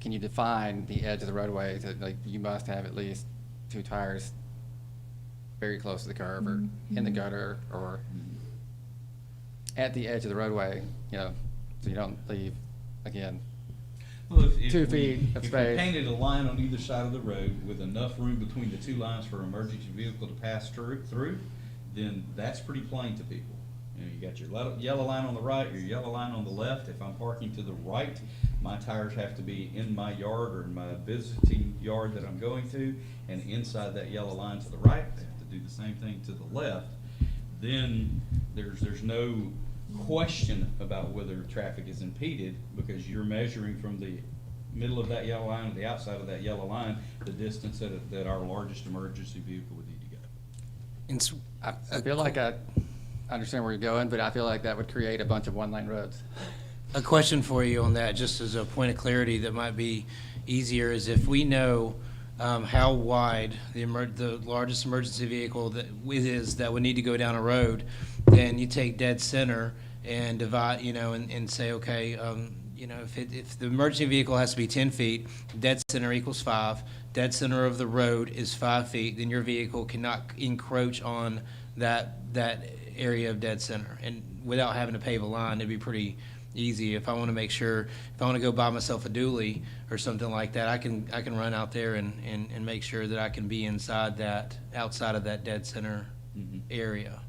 can you define the edge of the roadway that, like, you must have at least 2 tires very close to the curb or in the gutter or at the edge of the roadway, you know, so you don't leave, again,
Well, if
2
we-
feet of
If
space.
we painted a line on either side of the road with enough room between the 2 lines for an emergency vehicle to pass through, then that's pretty plain to people. You know, you got your yellow line on the right, your yellow line on the left. If I'm parking to the right, my tires have to be in my yard or in my visiting yard that I'm going to, and inside that yellow line to the right, they have to do the same thing to the left. Then there's no question about whether traffic is impeded, because you're measuring from the middle of that yellow line to the outside of that yellow line, the distance that our largest emergency vehicle would need to go.
And
I feel like I understand where you're going, but I feel like that would create a bunch of 1-lane roads.
a question for you on that, just as a point of clarity that might be easier, is if we know how wide the largest emergency vehicle that would need to go down a road, then you take dead center and divide, and say, okay, if the emergency vehicle has to be 10 feet, dead center equals 5, dead center of the road is 5 feet, then your vehicle cannot encroach on that area of dead center. And without having to pave a line, it'd be pretty easy. If I want to make sure, if I want to go buy myself a dually or something like that, I can run out there and make sure that I can be outside of that dead center
Mhm.
area.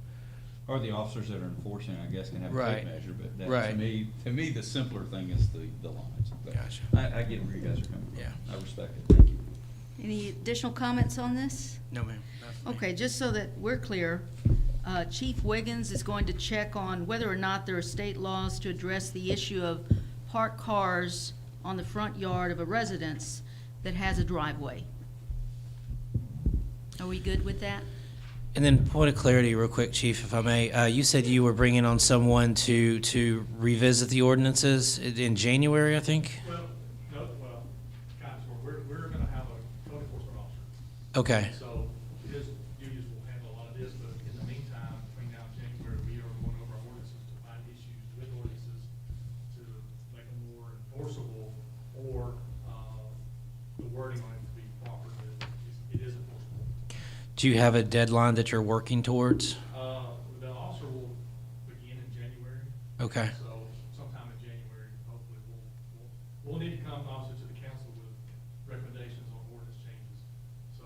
Or the officers that are enforcing, I guess, can have a
Right.
tape measure, but that,
Right.
to me, the simpler thing is the lines. But
Gotcha.
I get where you guys are coming from.
Yeah.
I respect it, thank you.
Any additional comments on this?
No, ma'am. not for me.
Okay, just so that we're clear, Chief Wiggins is going to check on whether or not there are state laws to address the issue of parked cars on the front yard of a residence that has a driveway. Are we good with that?
And then point of clarity real quick, Chief, if I may. You said you were bringing on someone to revisit the ordinances in January, I think?
Well, no, kind of, we're gonna have a code enforcement officer.
Okay.
So his duties will handle a lot of this, but in the meantime, between now and January, we are going over our ordinances to find issues with ordinances to make them more enforceable, or, the wording on it to be proper, that it is enforceable.
Do you have a deadline that you're working towards?
The officer will begin in January.
Okay.
So sometime in January, hopefully, we'll need to come also to the council with recommendations on ordinance changes. So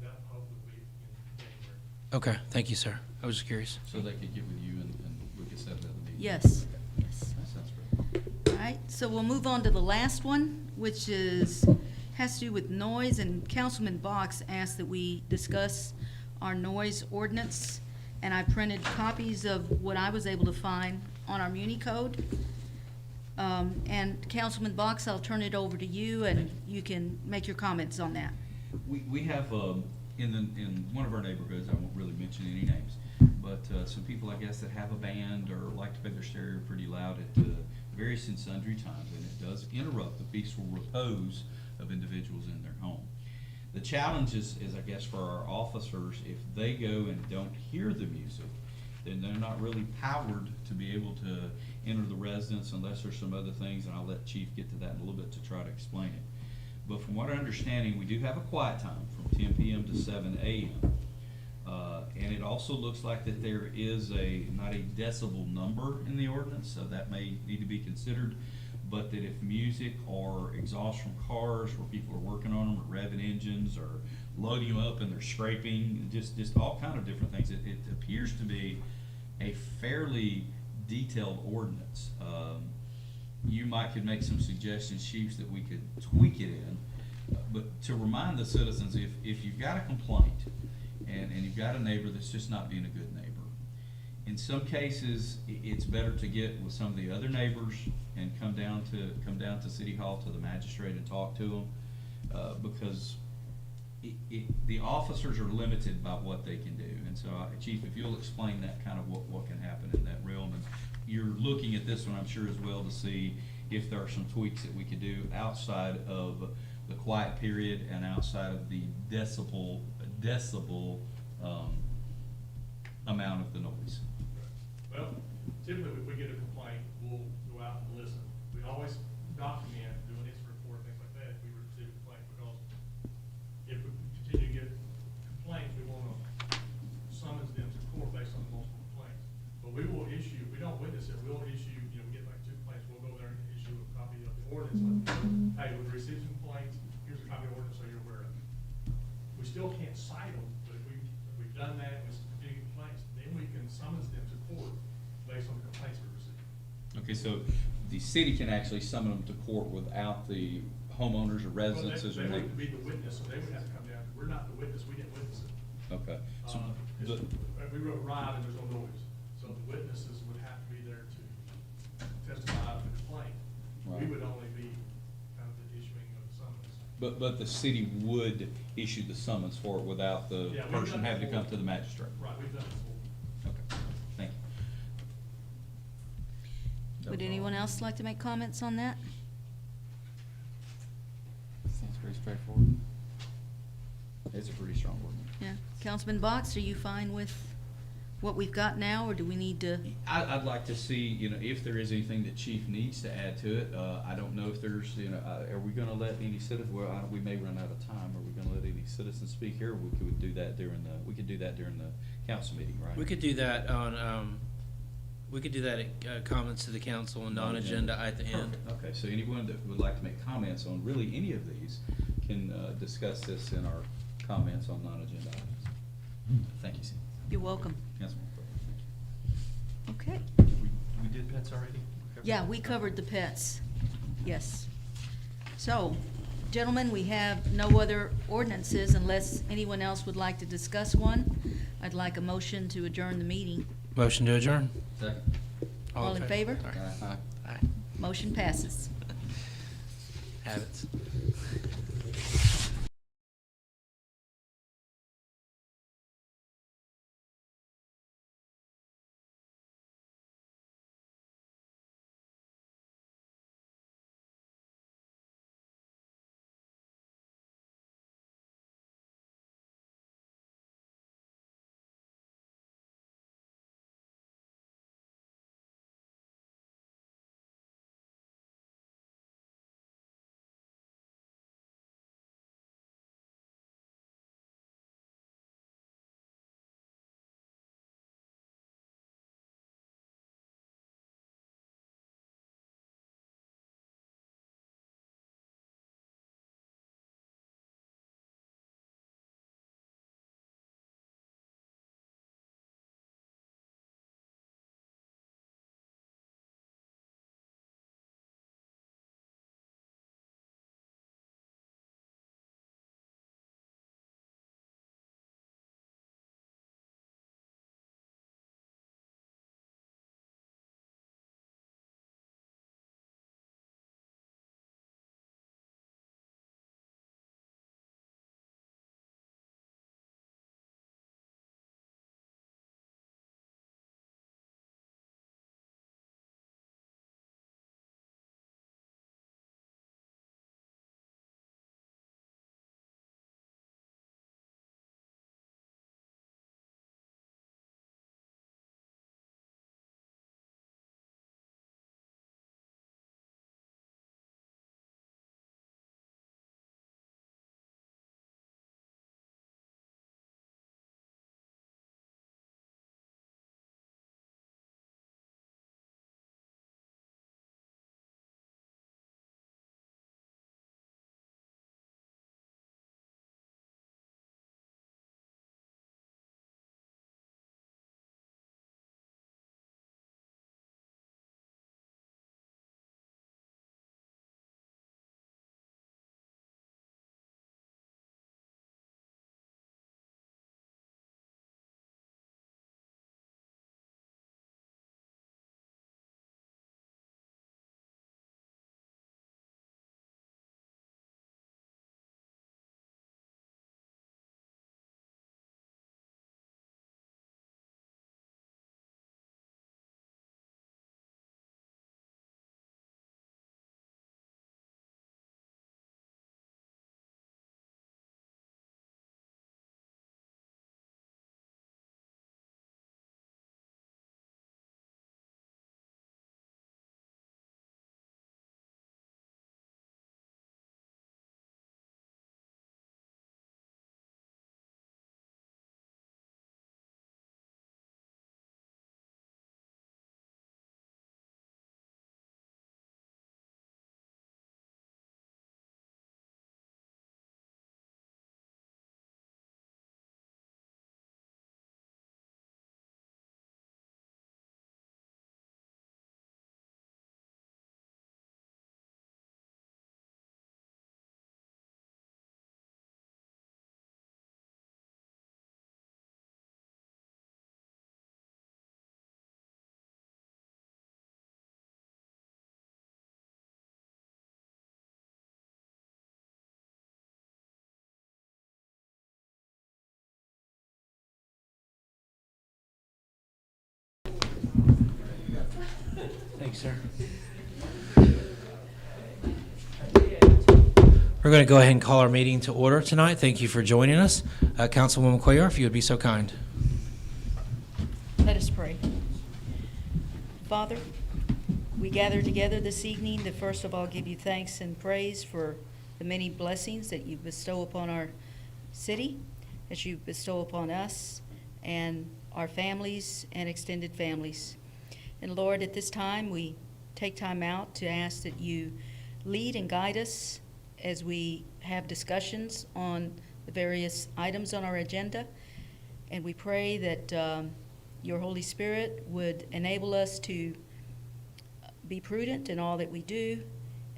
that hopefully will be in January.
Okay, thank you, sir. I was just curious.
So they could get with you and we could set another meeting?
Yes,
Okay.
yes.
That sounds great.
All right, so we'll move on to the last one, which has to do with noise, and Councilman Box asked that we discuss our noise ordinance, and I printed copies of what I was able to find on our Muni Code. And Councilman Box, I'll turn it over to you, and you can make your comments on that.
We have in one of our neighborhoods, I won't really mention any names, but some people, I guess, that have a band or like to play their stereo pretty loud at various and sundry times, and it does interrupt the peaceful repose of individuals in their home. The challenge is I guess, for our officers, if they go and don't hear the music, then they're not really powered to be able to enter the residence unless there's some other things, and I'll let Chief get to that in a little bit to try to explain it. But from what I'm understanding, we do have a quiet time from 10 p.m. to 7 a.m. And it also looks like that there is not a decibel number in the ordinance, so that may need to be considered. But that if music or exhaust from cars where people are working on them, or revving engines, or loading them up and they're scraping, just all kind of different things, it appears to be a fairly detailed ordinance. You could make some suggestions, chiefs, that we could tweak it in. But to remind the citizens, if you've got a complaint and you've got a neighbor that's just not being a good neighbor, in some cases, it's better to get with some of the other neighbors and come down to City Hall, to the magistrate, and talk to them, because the officers are limited by what they can do. And so, Chief, if you'll explain that kind of what can happen in that realm, and you're looking at this one, I'm sure, as well, to see if there are some tweaks that we could do outside of the quiet period and outside of the decibel amount of the noise.
Well, typically, if we get a complaint, we'll go out and listen. We always document, do an incident report, things like that, if we receive a complaint, because if we continue to get complaints, we want to summons them to court based on the multiple complaints. But we will issue, if we don't witness it, we'll issue, we get like 2 complaints, we'll go there and issue a copy of the ordinance, let them know, hey, we received some complaints, here's a copy of the ordinance so you're aware of it. We still can't cite them, but if we've done that, we continue complaints, then we can summons them to court based on the complaints we received.
Okay, so the city can actually summon them to court without the homeowners or residences?
Well,
or
they would be the witness, so they would have to come down. We're not the witness, we didn't witness it.
Okay. So
We wrote ride and there's no noise, so the witnesses would have to be there to testify to the complaint. We
Right.
would only be kind of the issuing of the summons.
But the city would issue the summons for it without the
Yeah, we've
person
done it
having to come
before.
to the magistrate?
Right, we've done it before.
Okay, thank you.
Would anyone else like to make comments on that?
Seems pretty straightforward.
It's a pretty strong ordinance.
Yeah. Councilman Box, are you fine with what we've got now, or do we need to?
I'd like to see, if there is anything that Chief needs to add to it. I don't know if there's, are we gonna let any citizens, we may run out of time. Are we gonna let any citizens speak here? Or we could do that during the council meeting, right?
We could do that on, at comments to the council and non-agenda at the end.
Perfect. Okay, so anyone that would like to make comments on really any of these can discuss this in our comments on non-agenda items. Thank you, Steve.
You're welcome.
Councilman Clerk,
Okay.
thank you. We did pets already?
Yeah, we covered the pets. Yes. So, gentlemen, we have no other ordinances unless anyone else would like to discuss one. I'd like a motion to adjourn the meeting.
Motion to adjourn.
Second.
All in favor?
Aye.
Aye.
Motion passes.
Habits. Thanks, sir. We're going to go ahead and call our meeting to order tonight. Thank you for joining us. Councilwoman Cuellar, if you would be so kind.
Let us pray. Father, we gather together this evening to first of all give you thanks and praise for the many blessings that you bestow upon our city, that you bestow upon us and our families and extended families. And Lord, at this time, we take time out to ask that you lead and guide us as we have discussions on the various items on our agenda. And we pray that your Holy Spirit would enable us to be prudent in all that we do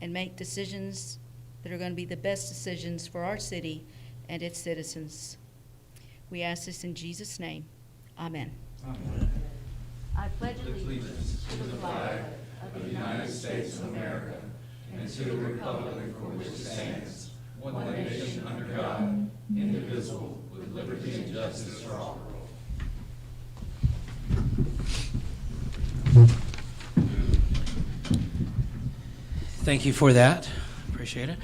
and make decisions that are going to be the best decisions for our city and its citizens. We ask this in Jesus' name. Amen.
Amen.
I pledge allegiance to the flag
Of the United States of America and to the republic for which it stands, one nation under God, indivisible, with liberty and justice for all.
Thank you for that. Appreciate it.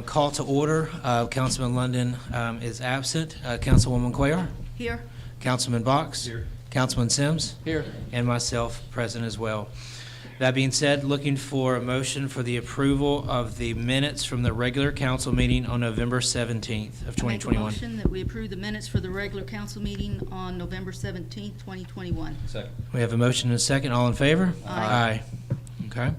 Call to order. Councilman London is absent. Councilwoman Cuellar?
Here.
Councilman Box?
Here.
Councilman Sims?
Here.
And myself, present as well. That being said, looking for a motion for the approval of the minutes from the regular council meeting on November 17th of 2021.
Make a motion that we approve the minutes for the regular council meeting on November 17th, 2021.
Second.
We have a motion and a second. All in favor?
Aye.
Okay.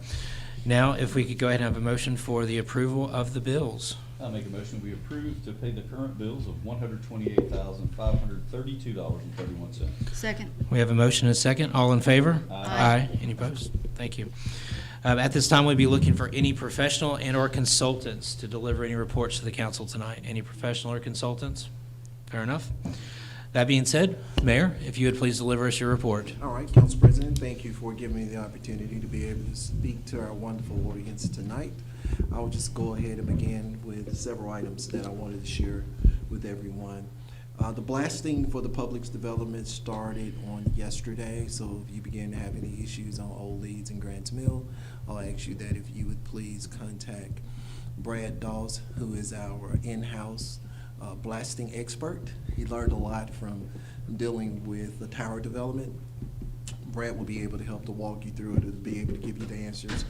Now, if we could go ahead and have a motion for the approval of the bills.
I'll make a motion, we approve to pay the current bills of $128,532.31.
Second.
We have a motion and a second. All in favor?
Aye.
Any opposed? Thank you. At this time, we'd be looking for any professional and/or consultants to deliver any reports to the council tonight. Any professional or consultants? Fair enough. That being said, Mayor, if you would please deliver us your report.
All right, Council President, thank you for giving me the opportunity to be able to speak to our wonderful audience tonight. I'll just go ahead and begin with several items that I wanted to share with everyone. The blasting for the Publix development started on yesterday, so if you begin to have any issues on Old Leeds and Grants Mill, I'll ask you that if you would please contact Brad Dawes, who is our in-house blasting expert. He learned a lot from dealing with the tower development. Brad will be able to help to walk you through it and be able to give you the answers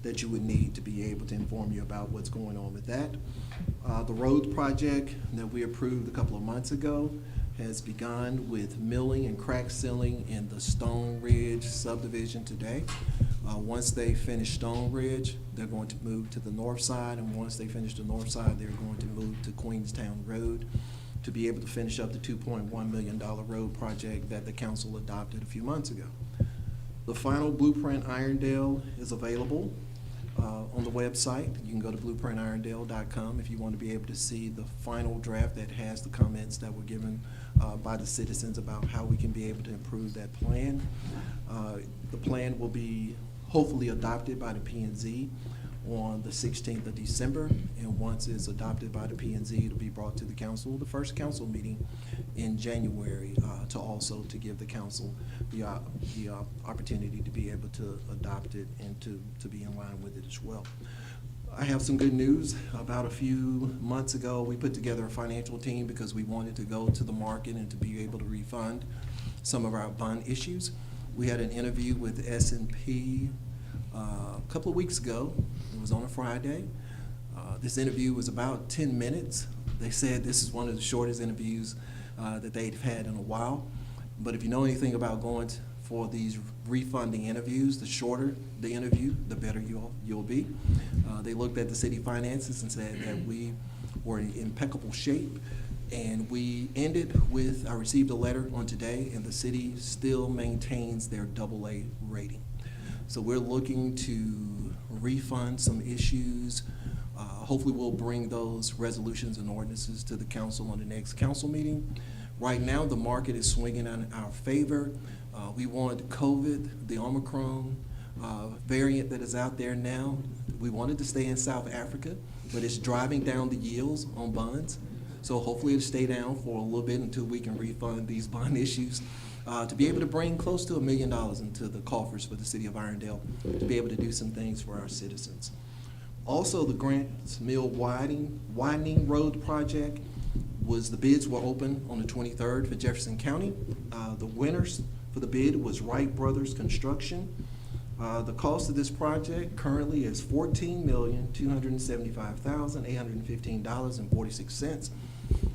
that you would need to be able to inform you about what's going on with that. The road project that we approved a couple of months ago has begun with milling and crack sealing in the Stone Ridge subdivision today. Once they finish Stone Ridge, they're going to move to the north side, and once they finish the north side, they're going to move to Queenstown Road to be able to finish up the $2.1 million road project that the council adopted a few months ago. The final blueprint Irondale is available on the website. You can go to blueprintirondale.com if you want to be able to see the final draft that has the comments that were given by the citizens about how we can be able to improve that plan. The plan will be hopefully adopted by the P&Z on the 16th of December, and once it's adopted by the P&Z, it'll be brought to the council, the first council meeting in January, to give the council the opportunity to be able to adopt it and to be in line with it as well. I have some good news. About a few months ago, we put together a financial team because we wanted to go to the market and to be able to refund some of our bond issues. We had an interview with S&P a couple of weeks ago. It was on a Friday. This interview was about 10 minutes. They said this is one of the shortest interviews that they've had in a while. But if you know anything about going for these refunding interviews, the shorter the interview, the better you'll be. They looked at the city finances and said that we were in impeccable shape. And we ended with, I received a letter on today, and the city still maintains their AA rating. So we're looking to refund some issues. Hopefully we'll bring those resolutions and ordinances to the council on the next council meeting. Right now, the market is swinging in our favor. We want COVID, the Omicron variant that is out there now. We wanted to stay in South Africa, but it's driving down the yields on bonds. So hopefully it'll stay down for a little bit until we can refund these bond issues to be able to bring close to $1 million into the coffers for the city of Irondale, to be able to do some things for our citizens. Also, the Grants Mill widening road project the bids were open on the 23rd for Jefferson County. The winners for the bid was Wright Brothers Construction. The cost of this project currently is $14,275,815.46.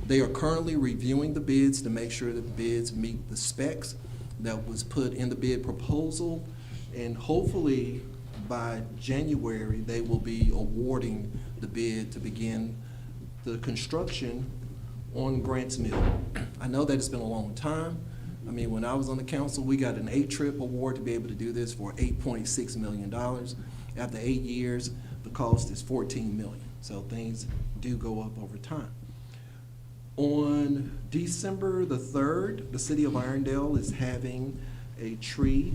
They are currently reviewing the bids to make sure that the bids meet the specs that was put in the bid proposal, and hopefully by January they will be awarding the bid to begin the construction on Grants Mill. I know that it's been a long time. I mean, when I was on the council, we got an 8-trip award to be able to do this for $8.6 million. After 8 years, the cost is $14 million. So things do go up over time. On December the 3rd, the city of Irondale is having a tree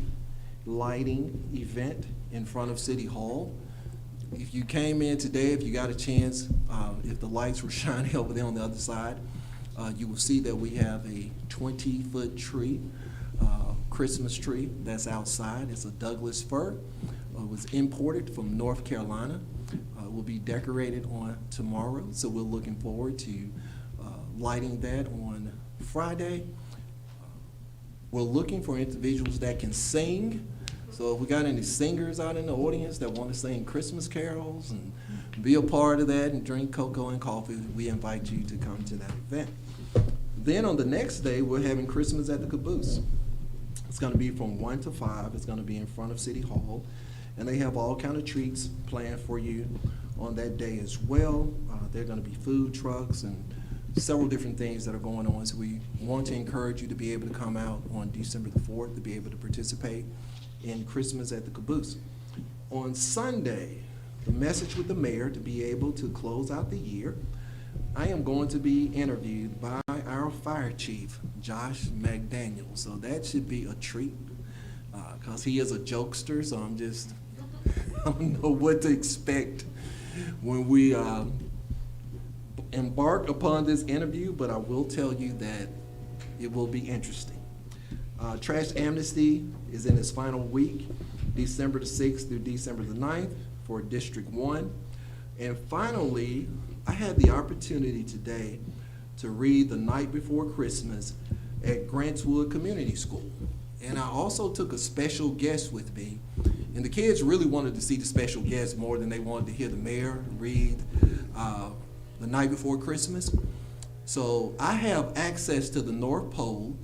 lighting event in front of City Hall. If you came in today, if you got a chance, if the lights were shining over there on the other side, you will see that we have a 20-foot tree, Christmas tree that's outside. It's a Douglas fir. It was imported from North Carolina. It will be decorated on tomorrow, so we're looking forward to lighting that on Friday. We're looking for individuals that can sing. So if we got any singers out in the audience that want to sing Christmas carols and be a part of that and drink cocoa and coffee, we invite you to come to that event. Then on the next day, we're having Christmas at the Caboose. It's going to be from 1 to 5. It's going to be in front of City Hall. And they have all kind of treats planned for you on that day as well. There are going to be food trucks and several different things that are going on. So we want to encourage you to be able to come out on December the 4th to be able to participate in Christmas at the Caboose. On Sunday, the message with the mayor to be able to close out the year, I am going to be interviewed by our fire chief, Josh McDaniel. So that should be a treat because he is a jokester. So I don't know what to expect when we embark upon this interview, but I will tell you that it will be interesting. Trash Amnesty is in its final week, December the 6th through December the 9th for District 1. And finally, I had the opportunity today to read The Night Before Christmas at Grantswood Community School. And I also took a special guest with me. And the kids really wanted to see the special guest more than they wanted to hear the mayor read The Night Before Christmas. So I have access to the North Pole.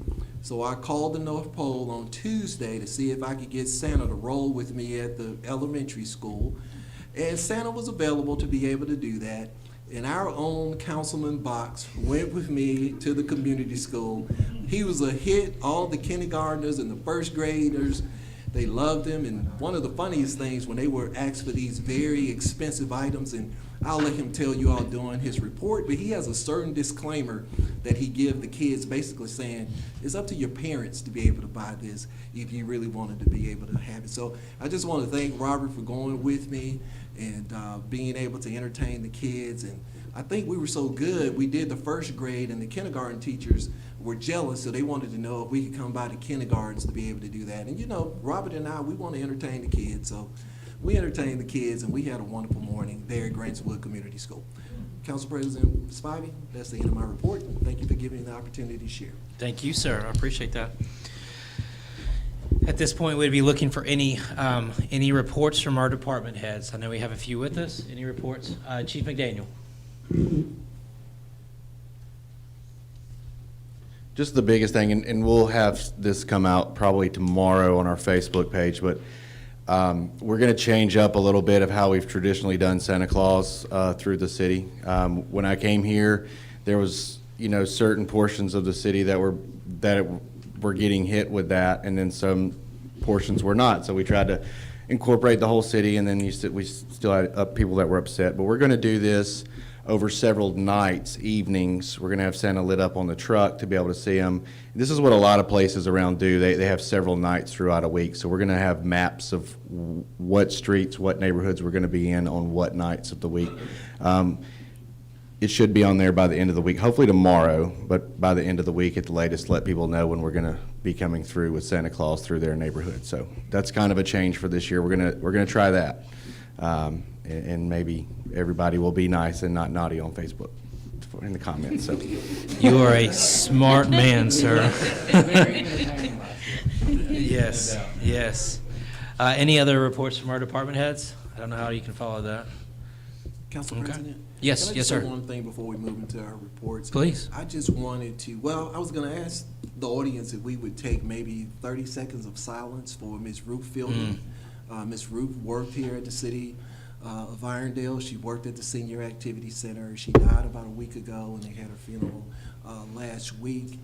So I called the North Pole on Tuesday to see if I could get Santa to roll with me at the elementary school. And Santa was available to be able to do that. And our own Councilman Box went with me to the community school. He was a hit. All the kindergartners and the first graders, they loved him. And one of the funniest things, when they were asked for these very expensive items, and I'll let him tell you all during his report, but he has a certain disclaimer that he gives the kids, basically saying, it's up to your parents to be able to buy this if you really wanted to be able to have it. So I just want to thank Robert for going with me and being able to entertain the kids. And I think we were so good, we did the first grade, and the kindergarten teachers were jealous, so they wanted to know if we could come by the kindergartens to be able to do that. And you know, Robert and I, we want to entertain the kids, so we entertained the kids, and we had a wonderful morning there at Grantswood Community School. Council President Spivey, that's the end of my report. Thank you for giving me the opportunity to share.
Thank you, sir. I appreciate that. At this point, we'd be looking for any reports from our department heads. I know we have a few with us. Any reports? Chief McDaniel.
Just the biggest thing, and we'll have this come out probably tomorrow on our Facebook page, but we're going to change up a little bit of how we've traditionally done Santa Claus through the city. When I came here, there was, certain portions of the city that were getting hit with that, and then some portions were not. So we tried to incorporate the whole city, and then we still had people that were upset. But we're going to do this over several nights, evenings. We're going to have Santa lit up on the truck to be able to see him. This is what a lot of places around do. They have several nights throughout a week. So we're going to have maps of what streets, what neighborhoods we're going to be in on what nights of the week. it should be on there by the end of the week, hopefully tomorrow, but by the end of the week at the latest, let people know when we're gonna be coming through with Santa Claus through their neighborhood. So that's kind of a change for this year. We're gonna try that. And maybe everybody will be nice and not naughty on Facebook in the comments, so.
You are a smart man, sir. Yes, yes. Any other reports from our department heads? I don't know how you can follow that.
Council
Okay.
President?
Yes,
Can I
yes,
just say
sir.
one thing before we move into our reports?
Please.
I just wanted to, well, I was gonna ask the audience if we would take maybe 30 seconds of silence for Ms. Ruth Fielding. Ms. Ruth worked here at the city of Irondale. She worked at the Senior Activity Center. She died about a week ago, and they had her funeral last week.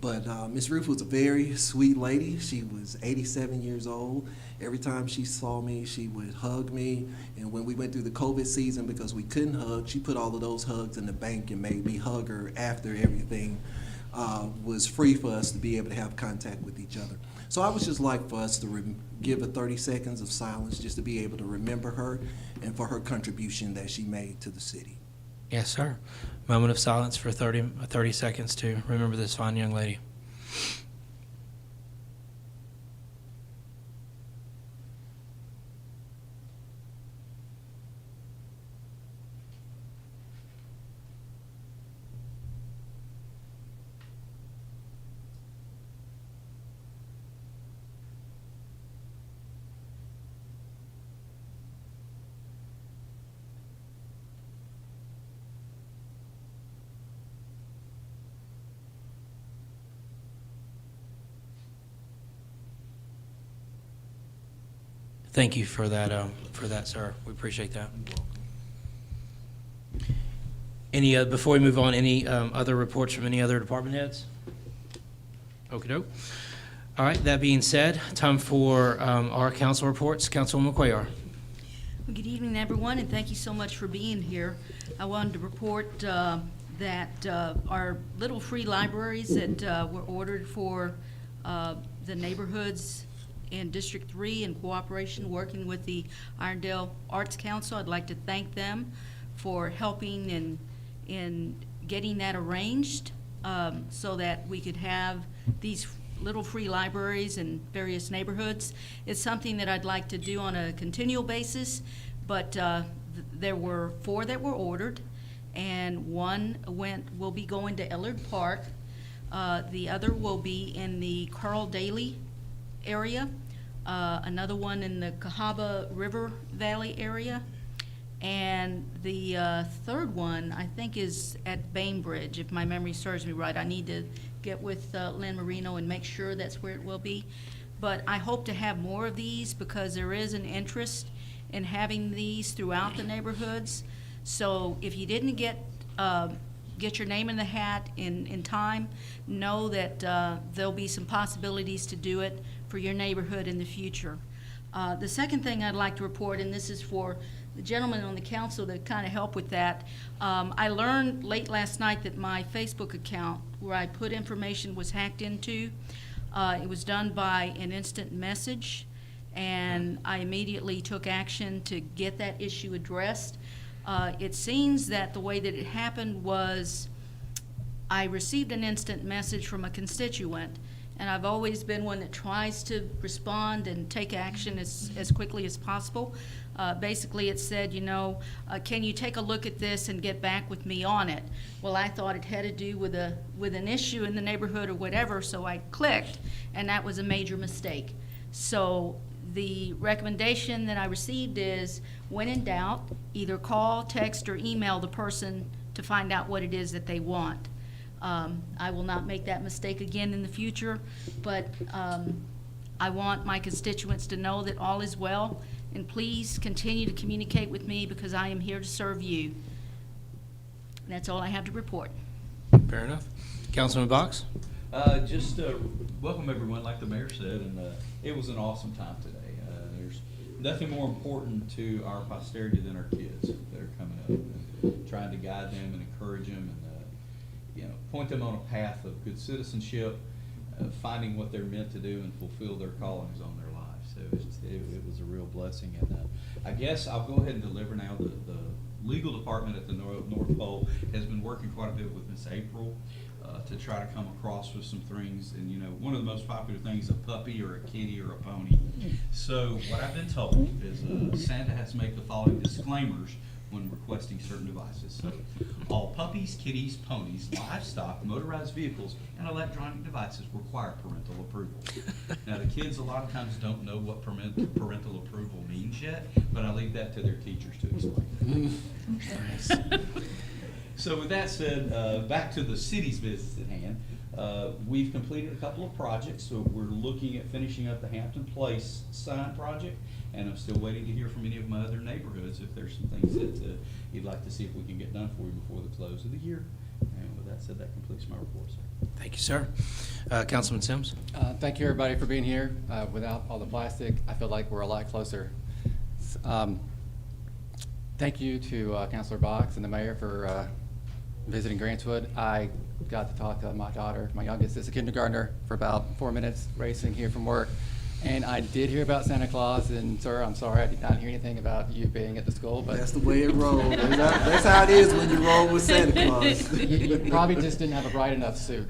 But Ms. Ruth was a very sweet lady. She was 87 years old. Every time she saw me, she would hug me. And when we went through the COVID season, because we couldn't hug, she put all of those hugs in the bank and made me hug her after everything was free for us to be able to have contact with each other. So I would just like for us to give a 30 seconds of silence just to be able to remember her and for her contribution that she made to the city.
Yes, sir. Moment of silence for 30 seconds to remember this fine young lady. Thank you for that, sir. We appreciate that. Any, before we move on, any other reports from any other department heads? Okey-doke. All right, that being said, time for our council reports. Councilwoman Cuellar.
Well, good evening, everyone, and thank you so much for being here. I wanted to report that our little free libraries that were ordered for the neighborhoods in District 3 in cooperation, working with the Irondale Arts Council. I'd like to thank them for helping in getting that arranged so that we could have these little free libraries in various neighborhoods. It's something that I'd like to do on a continual basis, but there were 4 that were ordered, and one will be going to Ellard Park. The other will be in the Carl Daly area, another one in the Cahaba River Valley area, and the third one, I think, is at Bainbridge, if my memory serves me right. I need to get with Lynn Marino and make sure that's where it will be. But I hope to have more of these because there is an interest in having these throughout the neighborhoods. So if you didn't get your name in the hat in time, know that there'll be some possibilities to do it for your neighborhood in the future. The second thing I'd like to report, and this is for the gentleman on the council that kind of helped with that, I learned late last night that my Facebook account where I put information was hacked into. It was done by an instant message, and I immediately took action to get that issue addressed. It seems that the way that it happened was I received an instant message from a constituent, and I've always been one that tries to respond and take action as quickly as possible. Basically, it said, can you take a look at this and get back with me on it? Well, I thought it had to do with an issue in the neighborhood or whatever, so I clicked, and that was a major mistake. So the recommendation that I received is, when in doubt, either call, text, or email the person to find out what it is that they want. I will not make that mistake again in the future, but I want my constituents to know that all is well, and please continue to communicate with me because I am here to serve you. That's all I have to report.
Fair enough. Councilman Box?
Just welcome everyone, like the mayor said, and it was an awesome time today. There's nothing more important to our posterity than our kids that are coming up, and trying to guide them and encourage them, and point them on a path of good citizenship, finding what they're meant to do and fulfill their callings on their lives. So it was a real blessing, and I guess I'll go ahead and deliver now the legal department at the North Pole has been working quite a bit with Miss April to try to come across with some things. And, you know, one of the most popular things is a puppy or a kitty or a pony. So what I've been told is Santa has to make the following disclaimers when requesting certain devices. So, all puppies, kitties, ponies, livestock, motorized vehicles, and electronic devices require parental approval. Now, the kids a lot of times don't know what parental approval means yet, but I leave that to their teachers to explain. So with that said, back to the city's business at hand. We've completed a couple of projects, so we're looking at finishing up the Hampton Place sign project, and I'm still waiting to hear from any of my other neighborhoods if there's some things that you'd like to see if we can get done for you before the close of the year. And with that said, that completes my report, sir.
Thank you, sir. Councilman Sims?
Thank you, everybody, for being here. Without all the plastic, I feel like we're a lot closer. Thank you to Councilor Box and the mayor for visiting Grantswood. I got to talk to my daughter, my youngest is a kindergartner, for about 4 minutes racing here from work. And I did hear about Santa Claus, and sir, I'm sorry I did not hear anything about you being at the school, but.
That's the way it rolls. That's how it is when you roll with Santa Claus.
You probably just didn't have a bright enough suit.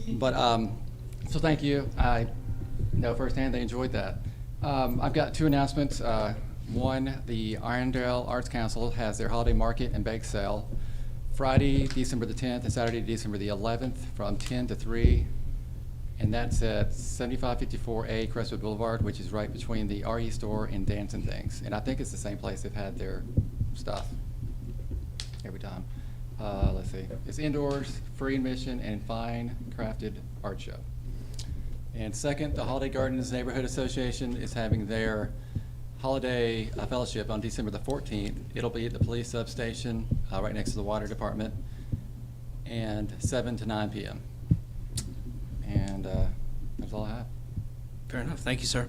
But, so thank you. I know firsthand they enjoyed that. I've got two announcements. One, the Irondale Arts Council has their holiday market and bake sale Friday, December the 10th, and Saturday, December the 11th, from 10 to 3. And that's at 7554A Crestwood Boulevard, which is right between the RE store and Dance and Things. And I think it's the same place they've had their stuff every time. Let's see. It's indoors, free admission, and fine crafted art show. And second, the Holiday Gardens Neighborhood Association is having their holiday fellowship on December the 14th. It'll be at the police substation right next to the water department, and 7 to 9 p.m. And that's all I have.
Fair enough. Thank you, sir.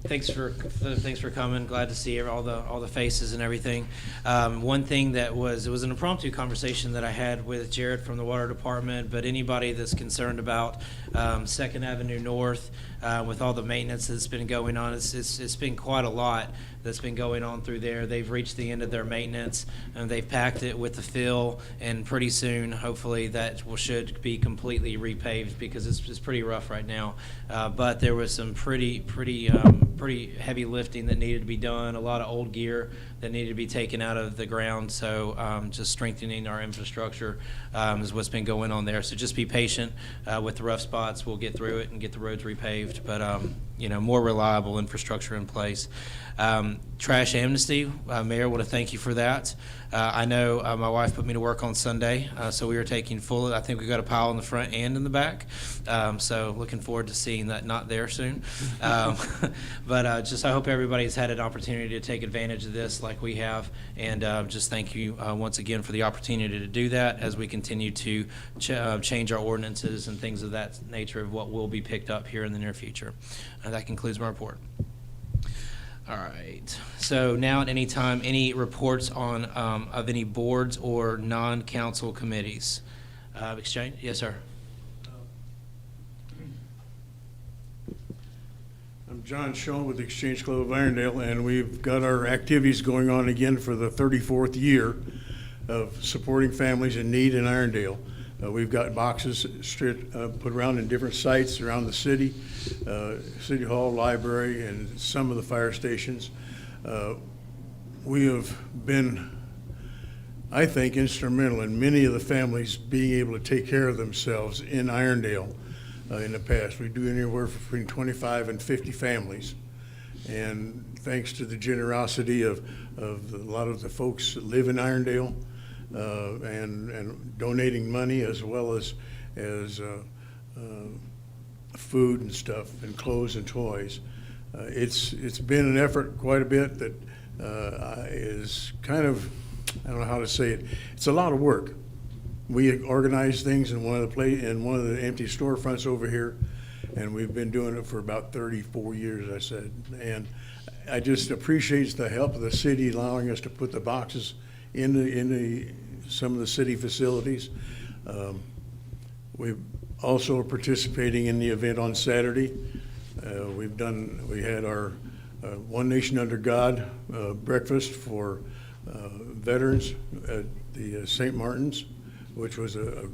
Thanks for coming. Glad to see all the faces and everything. One thing it was an impromptu conversation that I had with Jared from the water department, but anybody that's concerned about 2nd Avenue North with all the maintenance that's been going on, it's been quite a lot that's been going on through there. They've reached the end of their maintenance, and they've packed it with the fill, and pretty soon, hopefully, that should be completely repaved, because it's pretty rough right now. But there was some pretty heavy lifting that needed to be done, a lot of old gear that needed to be taken out of the ground. So just strengthening our infrastructure is what's been going on there. So just be patient with the rough spots. We'll get through it and get the roads repaved, but more reliable infrastructure in place. Trash amnesty, Mayor, want to thank you for that. I know my wife put me to work on Sunday, so we were taking full. I think we got a pile in the front and in the back. So looking forward to seeing that not there soon. But I hope everybody's had an opportunity to take advantage of this like we have, and just thank you once again for the opportunity to do that as we continue to change our ordinances and things of that nature of what will be picked up here in the near future. That concludes my report. All right. So now at any time, any reports on of any boards or non-council committees? Exchange? Yes, sir.
I'm John Shaw with the Exchange Club of Irondale, and we've got our activities going on again for the 34th year of supporting families in need in Irondale. We've got boxes put around in different sites around the city, City Hall, library, and some of the fire stations. We have been, I think, instrumental in many of the families being able to take care of themselves in Irondale in the past. We do anywhere between 25 and 50 families. And thanks to the generosity of a lot of the folks that live in Irondale, and donating money as well as food and stuff and clothes and toys. It's been an effort quite a bit that is kind of, I don't know how to say it. It's a lot of work. We organize things in one of the empty storefronts over here, and we've been doing it for about 34 years, I said. And I just appreciate the help of the city allowing us to put the boxes in some of the city facilities. We also are participating in the event on Saturday. We had our One Nation Under God breakfast for veterans at the St. Martin's, which was a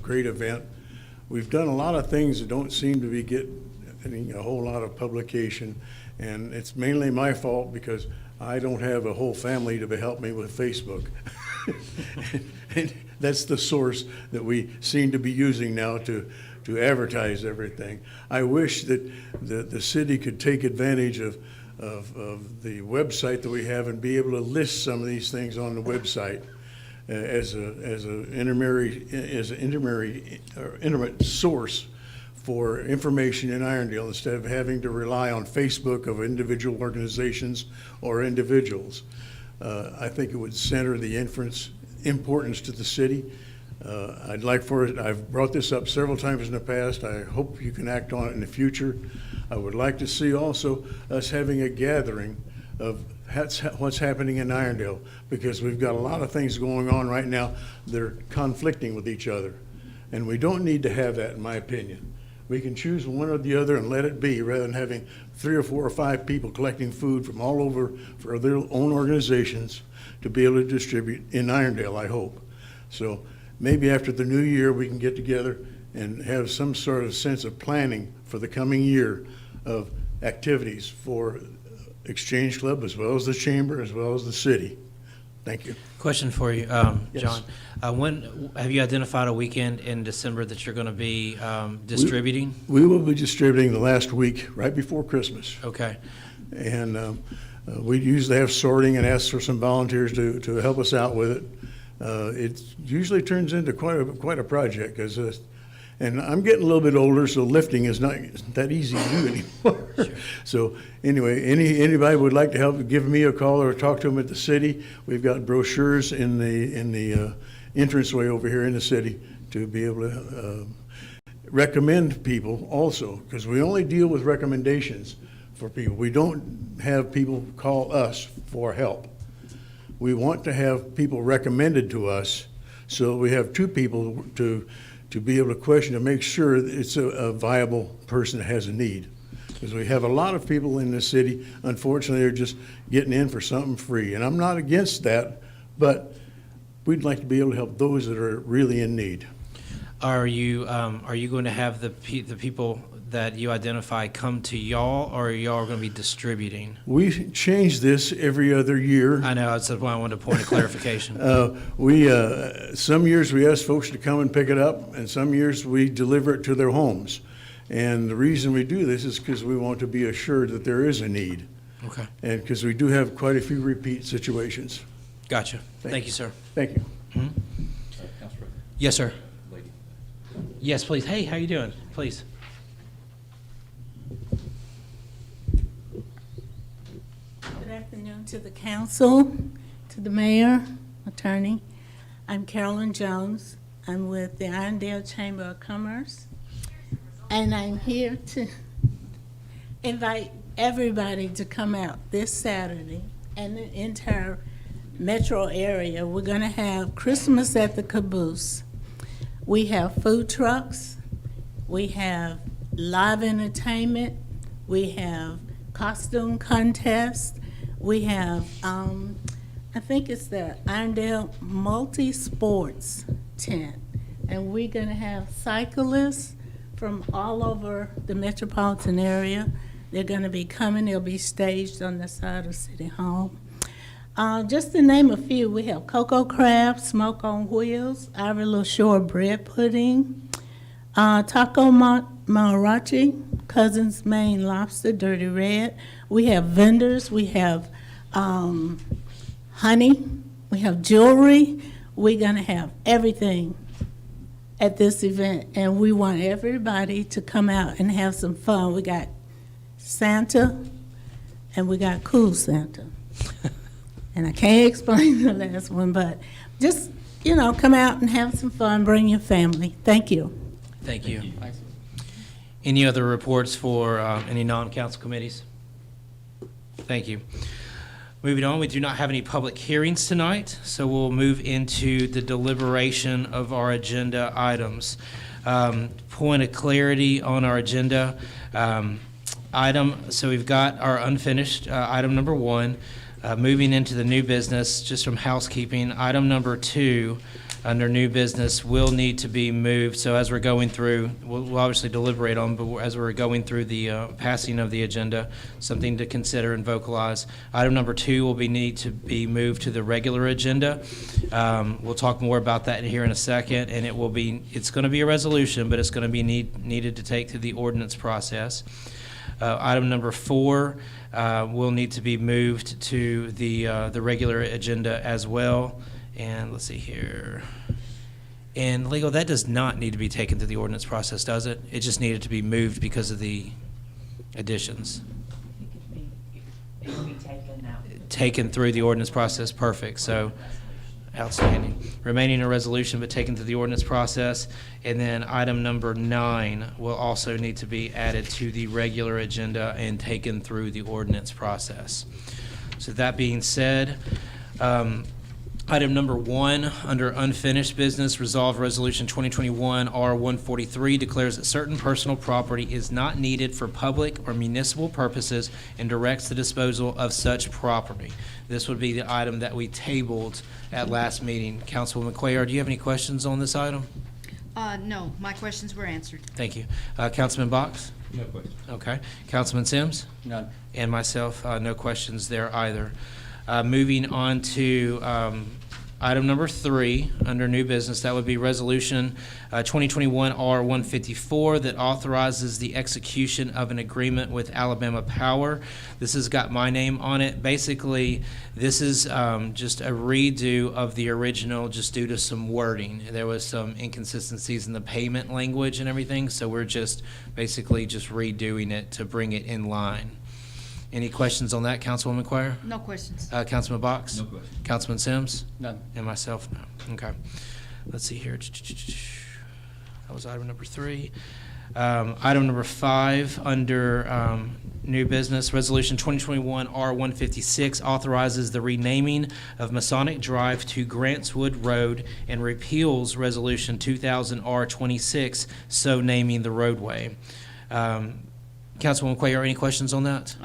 great event. We've done a lot of things that don't seem to be getting a whole lot of publication, and it's mainly my fault because I don't have a whole family to help me with Facebook. And that's the source that we seem to be using now to advertise everything. I wish that the city could take advantage of the website that we have and be able to list some of these things on the website as an intimate source for information in Irondale instead of having to rely on Facebook of individual organizations or individuals. I think it would center the importance to the city. I'd like for it, I've brought this up several times in the past. I hope you can act on it in the future. I would like to see also us having a gathering of what's happening in Irondale, because we've got a lot of things going on right now that are conflicting with each other. And we don't need to have that, in my opinion. We can choose one or the other and let it be, rather than having 3 or 4 or 5 people collecting food from all over for their own organizations to be able to distribute in Irondale, I hope. So maybe after the new year, we can get together and have some sort of sense of planning for the coming year of activities for Exchange Club, as well as the Chamber, as well as the city. Thank you.
Question for you,
Yes.
John. When have you identified a weekend in December that you're going to be distributing?
We will be distributing the last week, right before Christmas.
Okay.
And we usually have sorting and ask for some volunteers to help us out with it. It usually turns into quite a project, because and I'm getting a little bit older, so lifting is not that easy to do anymore.
Sure.
So anyway, anybody would like to help, give me a call or talk to them at the city. We've got brochures in the entranceway over here in the city to be able to recommend people also, because we only deal with recommendations for people. We don't have people call us for help. We want to have people recommended to us, so we have 2 people to be able to question to make sure that it's a viable person that has a need. Because we have a lot of people in this city, unfortunately, are just getting in for something free. And I'm not against that, but we'd like to be able to help those that are really in need.
Are you going to have the people that you identify come to y'all, or are y'all going to be distributing?
We change this every other year.
I know, that's why I wanted a point of clarification.
Some years we ask folks to come and pick it up, and some years we deliver it to their homes. And the reason we do this is because we want to be assured that there is a need.
Okay.
And because we do have quite a few repeat situations.
Gotcha. Thank you, sir.
Thank you.
Mhm.
Council President,
Yes, sir.
lady.
Yes, please. Hey, how you doing? Please.
Good afternoon to the council, to the mayor, attorney. I'm Carolyn Jones. I'm with the Irondale Chamber of Commerce. And I'm here to invite everybody to come out this Saturday and the entire metro area. We're going to have Christmas at the Caboose. We have food trucks. We have live entertainment. We have costume contest. We have, I think it's the Irondale Multi-Sports tent. And we're going to have cyclists from all over the metropolitan area. They're going to be coming. They'll be staged on the side of City Hall. Just to name a few, we have Cocoa Crab, Smoke on Wheels, Ivory Shore Bread Pudding, Taco Marachi, Cousin's Maine Lobster, Dirty Red. We have vendors. We have honey. We have jewelry. We're going to have everything at this event, and we want everybody to come out and have some fun. We got Santa, and we got Cool Santa. And I can't explain the last one, but just, come out and have some fun, bring your family. Thank you.
Thank you.
Thanks.
Any other reports for any non-council committees? Thank you. Moving on, we do not have any public hearings tonight, so we'll move into the deliberation of our agenda items. Point of clarity on our agenda. So we've got our unfinished, item number 1. Moving into the new business, just from housekeeping, item number 2, under new business, will need to be moved. So as we're going through, we'll obviously deliberate on, but as we're going through the passing of the agenda, something to consider and vocalize. Item number 2 will need to be moved to the regular agenda. We'll talk more about that here in a second, and it's going to be a resolution, but it's going to be needed to take through the ordinance process. Item number 4 will need to be moved to the regular agenda as well. And let's see here. And legal, that does not need to be taken through the ordinance process, does it? It just needed to be moved because of the additions.
It could be taken out.
Taken through the ordinance process, perfect. So, outstanding. Remaining a resolution, but taken through the ordinance process. And then item number 9 will also need to be added to the regular agenda and taken through the ordinance process. So that being said, item number 1, under unfinished business, resolve resolution 2021 R143 declares that certain personal property is not needed for public or municipal purposes and directs the disposal of such property. This would be the item that we tabled at last meeting. Councilwoman Cuellar, do you have any questions on this item?
No, my questions were answered.
Thank you. Councilman Box?
No question.
Okay. Councilman Sims?
None.
And myself, no questions there either. Moving on to item number 3, under new business, that would be resolution 2021 R154 that authorizes the execution of an agreement with Alabama Power. This has got my name on it. Basically, this is just a redo of the original, just due to some wording. There was some inconsistencies in the payment language and everything, so we're just basically just redoing it to bring it in line. Any questions on that, Councilwoman Cuellar?
No questions.
Councilman Box?
No question.
Councilman Sims?
None.
And myself, no. Okay. Let's see here. That was item number 3. Item number 5, under new business, resolution 2021 R156 authorizes the renaming of Masonic Drive to Grantswood Road and repeals resolution 2000 R26, so naming the roadway. Councilwoman Cuellar, any questions on that?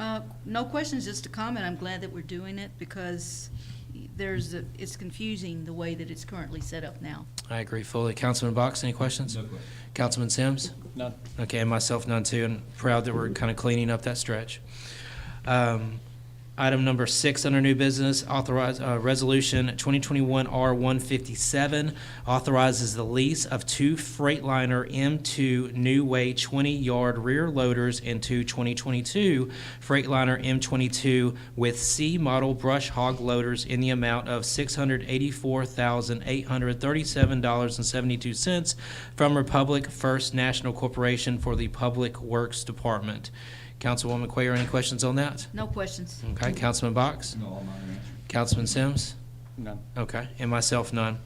No questions, just a comment. I'm glad that we're doing it because it's confusing the way that it's currently set up now.
I agree fully. Councilman Box, any questions?
No question.
Councilman Sims?
None.
Okay, and myself, none too, and proud that we're kind of cleaning up that stretch. Item number 6 under new business, resolution 2021 R157 authorizes the lease of 2 Freightliner M2 New Way 20-yard rear loaders and 2 2022 Freightliner M22 with C model brush hog loaders in the amount of $684,837.72 from Republic First National Corporation for the Public Works Department. Councilwoman Cuellar, any questions on that?
No questions.
Okay, Councilman Box?
No, all mine are answered.
Councilman Sims?
None.
Okay, and myself, none.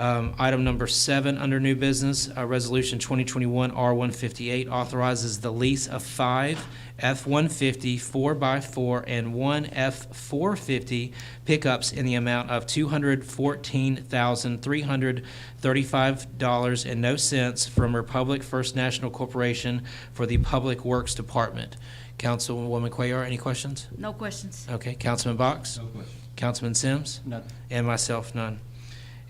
Item number 7 under new business, resolution 2021 R158 authorizes the lease of 5 F-150 4x4 and 1 F-450 pickups in the amount of $214,335.00 from Republic First National Corporation for the Public Works Department. Councilwoman Cuellar, any questions?
No questions.
Okay, Councilman Box?
No question.
Councilman Sims?
None.
And myself, none.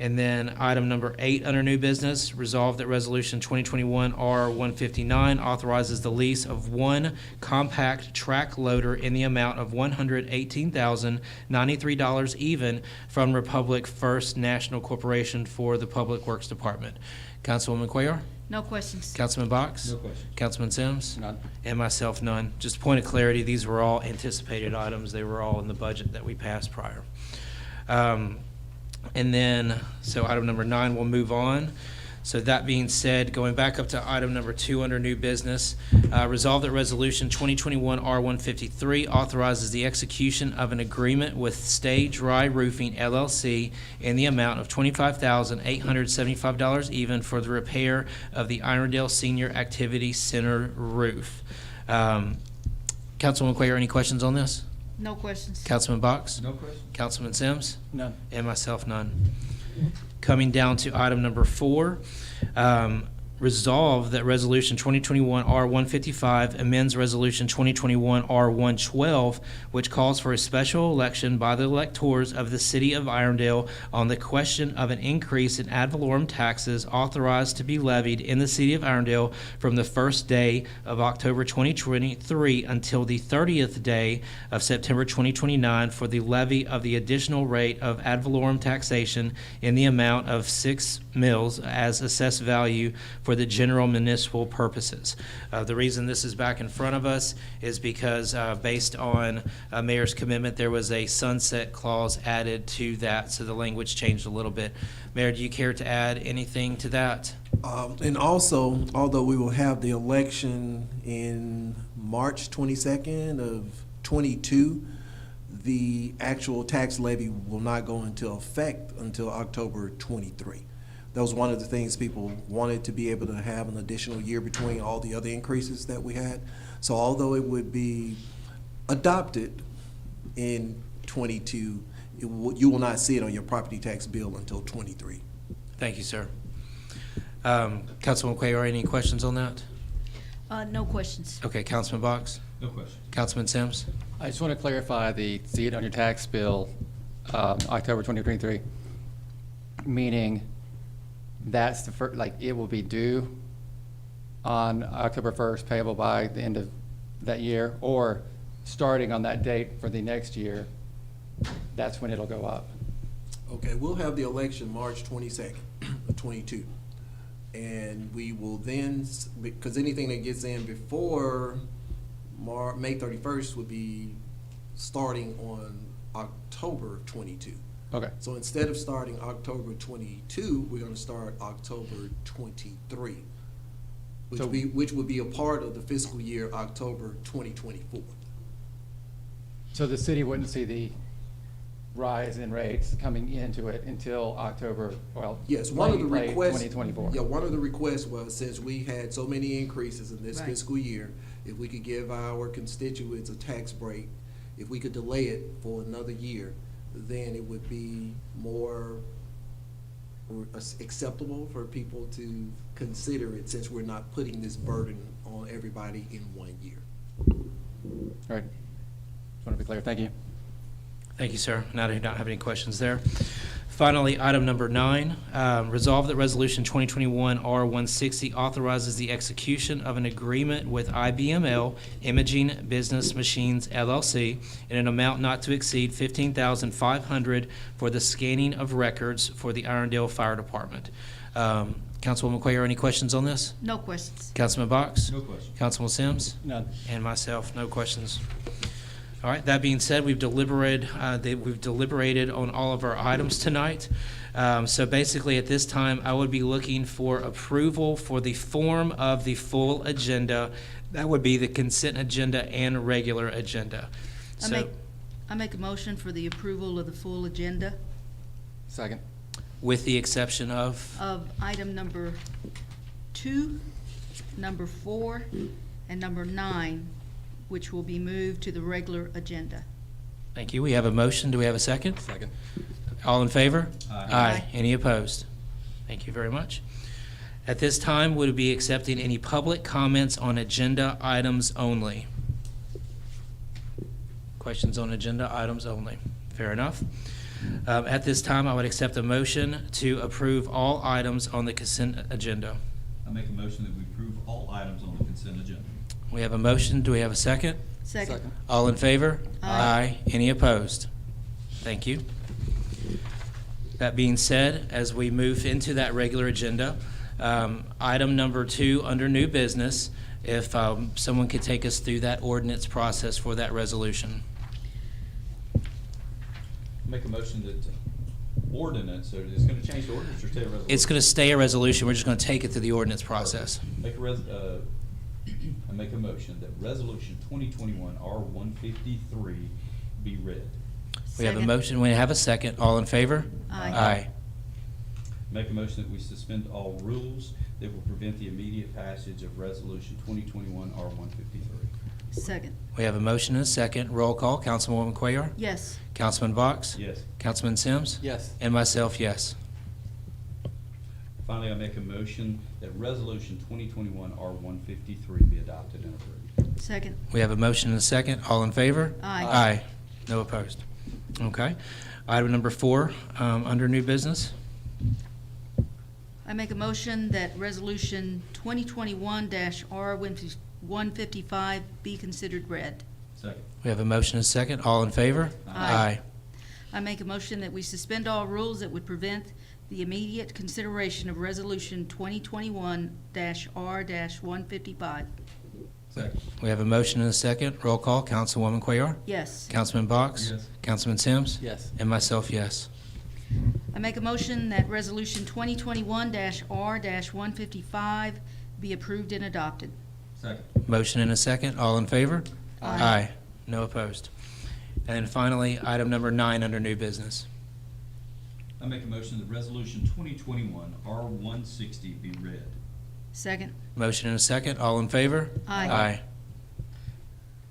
And then item number 8 under new business, resolve that resolution 2021 R159 authorizes the lease of 1 compact track loader in the amount of $118,093 even from Republic First National Corporation for the Public Works Department. Councilwoman Cuellar?
No questions.
Councilman Box?
No question.
Councilman Sims?
None.
And myself, none. Just a point of clarity, these were all anticipated items. They were all in the budget that we passed prior. And then, so item number 9, we'll move on. So that being said, going back up to item number 2 under new business, resolve that resolution 2021 R153 authorizes the execution of an agreement with Stay Dry Roofing LLC in the amount of $25,875 even for the repair of the Irondale Senior Activity Center roof. Councilwoman Cuellar, any questions on this?
No questions.
Councilman Box?
No question.
Councilman Sims?
None.
And myself, none. Coming down to item number 4, resolve that Resolution 2021 R155 amends Resolution 2021 R112, which calls for a special election by the electors of the City of Irondale on the question of an increase in ad valorem taxes authorized to be levied in the City of Irondale from the first day of October 2023 until the 30th day of September 2029 for the levy of the additional rate of ad valorem taxation in the amount of 6 mills as assessed value for the general municipal purposes. The reason this is back in front of us is because based on Mayor's commitment, there was a sunset clause added to that, so the language changed a little bit. Mayor, do you care to add anything to that?
And also, although we will have the election in March 22nd of '22, the actual tax levy will not go into effect until October 23. That was one of the things people wanted, to be able to have an additional year between all the other increases that we had. So although it would be adopted in '22, you will not see it on your property tax bill until '23.
Thank you, sir. Councilman Cuellar, any questions on that?
No questions.
Okay, Councilman Box?
No question.
Councilman Sims?
I just want to clarify see it on your tax bill, October 2023, meaning that's the first, like, it will be due on October 1st, payable by the end of that year, or starting on that date for the next year, that's when it'll go up.
Okay, we'll have the election March 22nd of '22. And we will then, because anything that gets in before May 31st would be starting on October of '22.
Okay.
So instead of starting October 22, we're gonna start October 23, which would be a part of the fiscal year October 2024.
So the city wouldn't see the rise in rates coming into it until October, well,
Yes, one of the
late
requests.
2024.
Yeah, one of the requests was, since we had so many increases in this
Right.
fiscal year, if we could give our constituents a tax break, if we could delay it for another year, then it would be more acceptable for people to consider it, since we're not putting this burden on everybody in 1 year.
All right. Just want to be clear. Thank you.
Thank you, sir. Now I do not have any questions there. Finally, item number 9, resolve that Resolution 2021 R160 authorizes the execution of an agreement with IBML Imaging Business Machines LLC in an amount not to exceed $15,500 for the scanning of records for the Irondale Fire Department. Councilwoman Cuellar, any questions on this?
No questions.
Councilman Box?
No question.
Councilman Sims?
None.
And myself, no questions. All right, that being said, we've deliberated on all of our items tonight. So basically, at this time, I would be looking for approval for the form of the full agenda. That would be the consent agenda and regular agenda.
I make a motion for the approval of the full agenda
Second.
With the exception of,
item number 2, number 4, and number 9, which will be moved to the regular agenda.
thank you, we have a motion. Do we have a second?
Second.
All in favor?
Aye.
Any opposed? Thank you very much. At this time, would we be accepting any public comments on agenda items only? Questions on agenda items only. Fair enough. At this time, I would accept a motion to approve all items on the consent agenda.
I make a motion that we approve all items on the consent agenda.
We have a motion. Do we have a second?
Second.
All in favor?
Aye.
Any opposed? Thank you. That being said, as we move into that regular agenda, item number 2 under new business, if someone could take us through that ordinance process for that resolution.
Make a motion that ordinance, so it's gonna change the ordinance or stay a resolution?
It's going to stay a resolution. We're just going to take it through the ordinance process.
I make a motion that resolution 2021 R153 be read.
We have a
Second.
motion. We have a second. All in favor?
Aye.
Make a motion that we suspend all rules that will prevent the immediate passage of resolution 2021 R153.
Second.
We have a motion and a second. Roll call. Councilwoman Cuellar?
Yes.
Councilman Box?
Yes.
Councilman Sims?
Yes.
And myself, yes.
Finally, I make a motion that Resolution 2021 R153 be adopted and approved.
Second.
We have a motion and a second. All in favor?
Aye.
Aye. No opposed. Okay. Item number 4, under new business.
I make a motion that Resolution 2021-R155 be considered read.
Second.
We have a motion and a second. All in favor?
Aye. I make a motion that we suspend all rules that would prevent the immediate consideration of Resolution 2021-R-155.
Second.
We have a motion and a second. Roll call. Councilwoman Cuellar?
Yes.
Councilman Box?
Yes.
Councilman Sims?
Yes.
And myself, yes.
I make a motion that Resolution 2021-R-155 be approved and adopted.
Second.
Motion and a second. All in favor?
Aye.
No opposed. And then finally, item number 9 under new business.
I make a motion that Resolution 2021 R160 be read.
Second.
Motion and a second. All in favor?
Aye.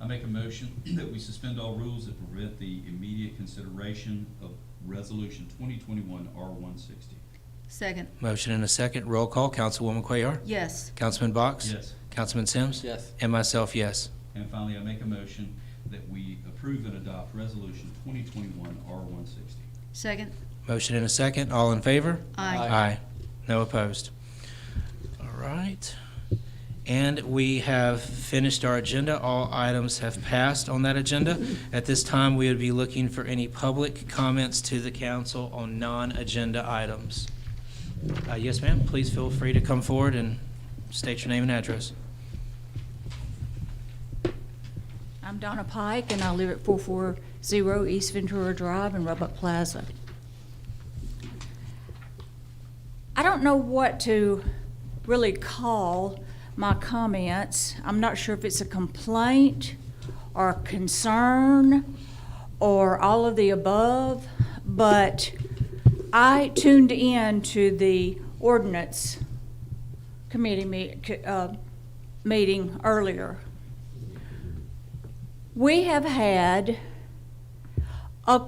I make a motion that we suspend all rules that prevent the immediate consideration of Resolution 2021 R160.
Second.
Motion and a second. Roll call. Councilwoman Cuellar?
Yes.
Councilman Box?
Yes.
Councilman Sims?
Yes.
And myself, yes.
And finally, I make a motion that we approve and adopt Resolution 2021 R160.
Second.
Motion and a second. All in favor?
Aye.
Aye. No opposed. All right. And we have finished our agenda. All items have passed on that agenda. At this time, we would be looking for any public comments to the council on non-agenda items. Yes, ma'am. Please feel free to come forward and state your name and address.
I'm Donna Pike, and I live at 440 East Ventura Drive in Roebuck Plaza. I don't know what to really call my comments. I'm not sure if it's a complaint or a concern or all of the above, but I tuned in to the Ordinance Committee meeting earlier. We have had a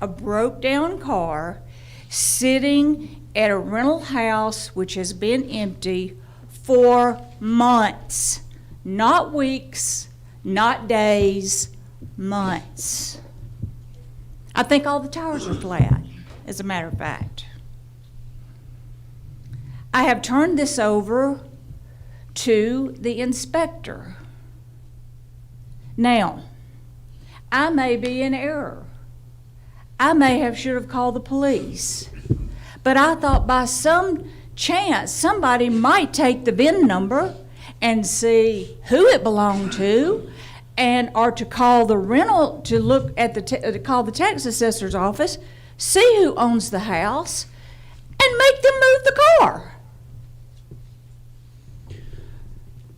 broke-down car, sitting at a rental house which has been empty for months. Not weeks, not days, months. I think all the tires are flat, as a matter of fact. I have turned this over to the inspector. Now, I may be in error. I should have called the police. But I thought by some chance somebody might take the VIN number and see who it belonged to, or to call the rental, to look at to call the tax assessor's office, see who owns the house, and make them move the car.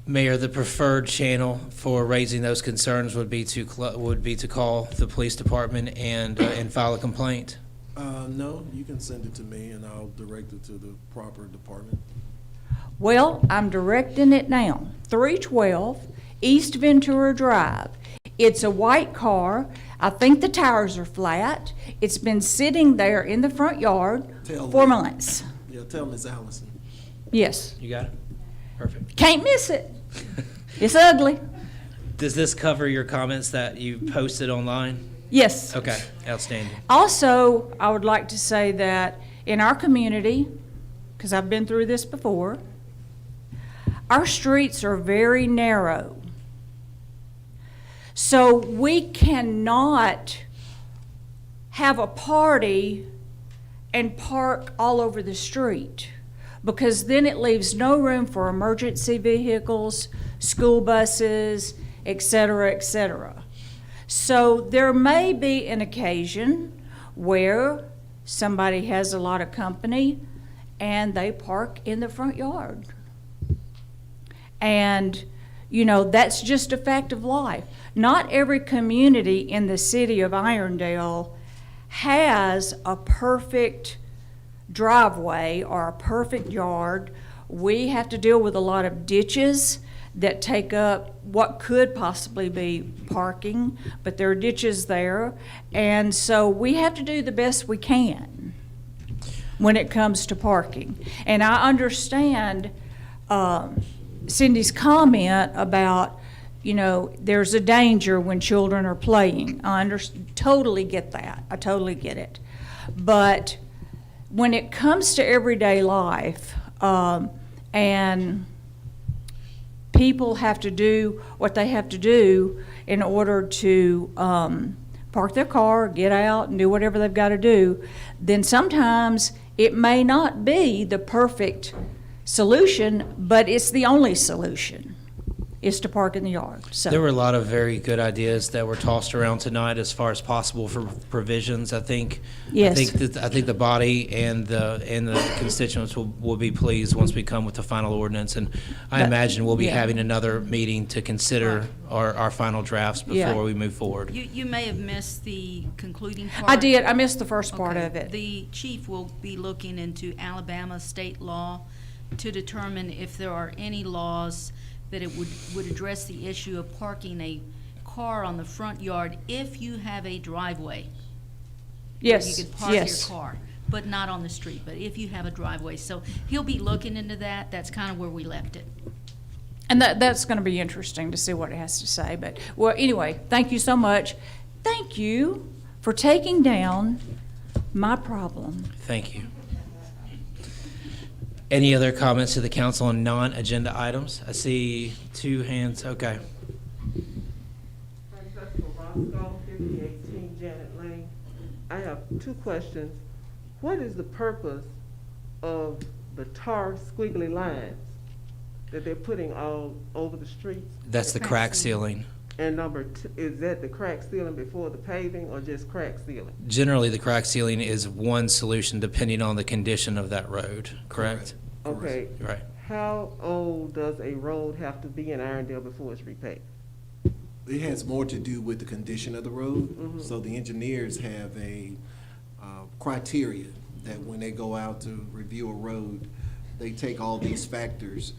Mayor, the preferred channel for raising those concerns would be to call the police department and file a complaint.
No, you can send it to me and I'll direct it to the proper department.
Well, I'm directing it now. 312 East Ventura Drive. It's a white car. I think the tires are flat. It's been sitting there in the front yard for months.
Yeah, tell Ms. Allison.
Yes.
You got it? Perfect.
Can't miss it. It's ugly.
Does this cover your comments that you posted online?
Yes.
Okay, outstanding.
Also, I would like to say that in our community, because I've been through this before, our streets are very narrow. So we cannot have a party and park all over the street, because then it leaves no room for emergency vehicles, school buses, et cetera, et cetera. So there may be an occasion where somebody has a lot of company and they park in the front yard. And, you know, that's just a fact of life. Not every community in the city of Irondale has a perfect driveway or a perfect yard. We have to deal with a lot of ditches that take up what could possibly be parking, but there are ditches there, and so we have to do the best we can. when it comes to parking. And I understand Cindy's comment about, you know, there's a danger when children are playing. Totally get that. I totally get it. But when it comes to everyday life, and people have to do what they have to do in order to park their car, get out, and do whatever they've got to do, then sometimes it may not be the perfect solution, but it's the only solution, is to park in the yard. So
There were a lot of very good ideas that were tossed around tonight as far as possible for provisions. I think
Yes.
I think the body and the constituents will be pleased once we come with the final ordinance. And I
That-
imagine we'll be
yeah.
having another meeting to consider our final drafts
Yeah.
before we move forward.
You may have missed the concluding part.
I did. I missed the first part
Okay.
of it.
The chief will be looking into Alabama state law to determine if there are any laws that it would address the issue of parking a car on the front yard if you have a driveway.
Yes.
You could park your
Yes.
car, but not on the street, but if you have a driveway. So he'll be looking into that. That's kind of where we left it.
And that's going to be interesting to see what it has to say. But, well, anyway, thank you so much. Thank you for taking down my problem.
Thank you. Any other comments to the council on non-agenda items? I see two hands. Okay.
Francesca Roscoe, 5018 Janet Lane. I have two questions. What is the purpose of the tar squiggly lines that they're putting all over the streets?
That's the crack ceiling.
And number two, is that the crack ceiling before the paving or just crack ceiling?
Generally, the crack ceiling is one solution depending on the condition of that road, correct?
Okay.
Right.
How old does a road have to be in Irondale before it's repaved?
It has more to do with the condition of the road. So the engineers have a criteria that when they go out to review a road, they take all these factors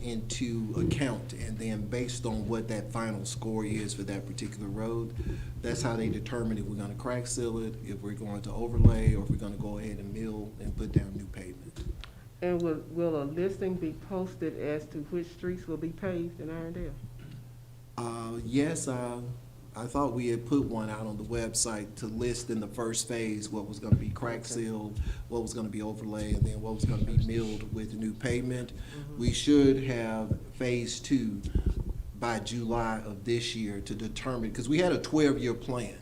into account, and then based on what that final score is for that particular road, that's how they determine if we're gonna crack seal it, if we're going to overlay, or if we're gonna go ahead and mill and put down new pavement.
And will a listing be posted as to which streets will be paved in Irondale?
Yes, I thought we had put one out on the website to list in the first phase what was gonna be crack sealed, what was gonna be overlay, and then what was gonna be milled with new pavement. We should have phase 2 by July of this year to determine, because we had a 12-year plan,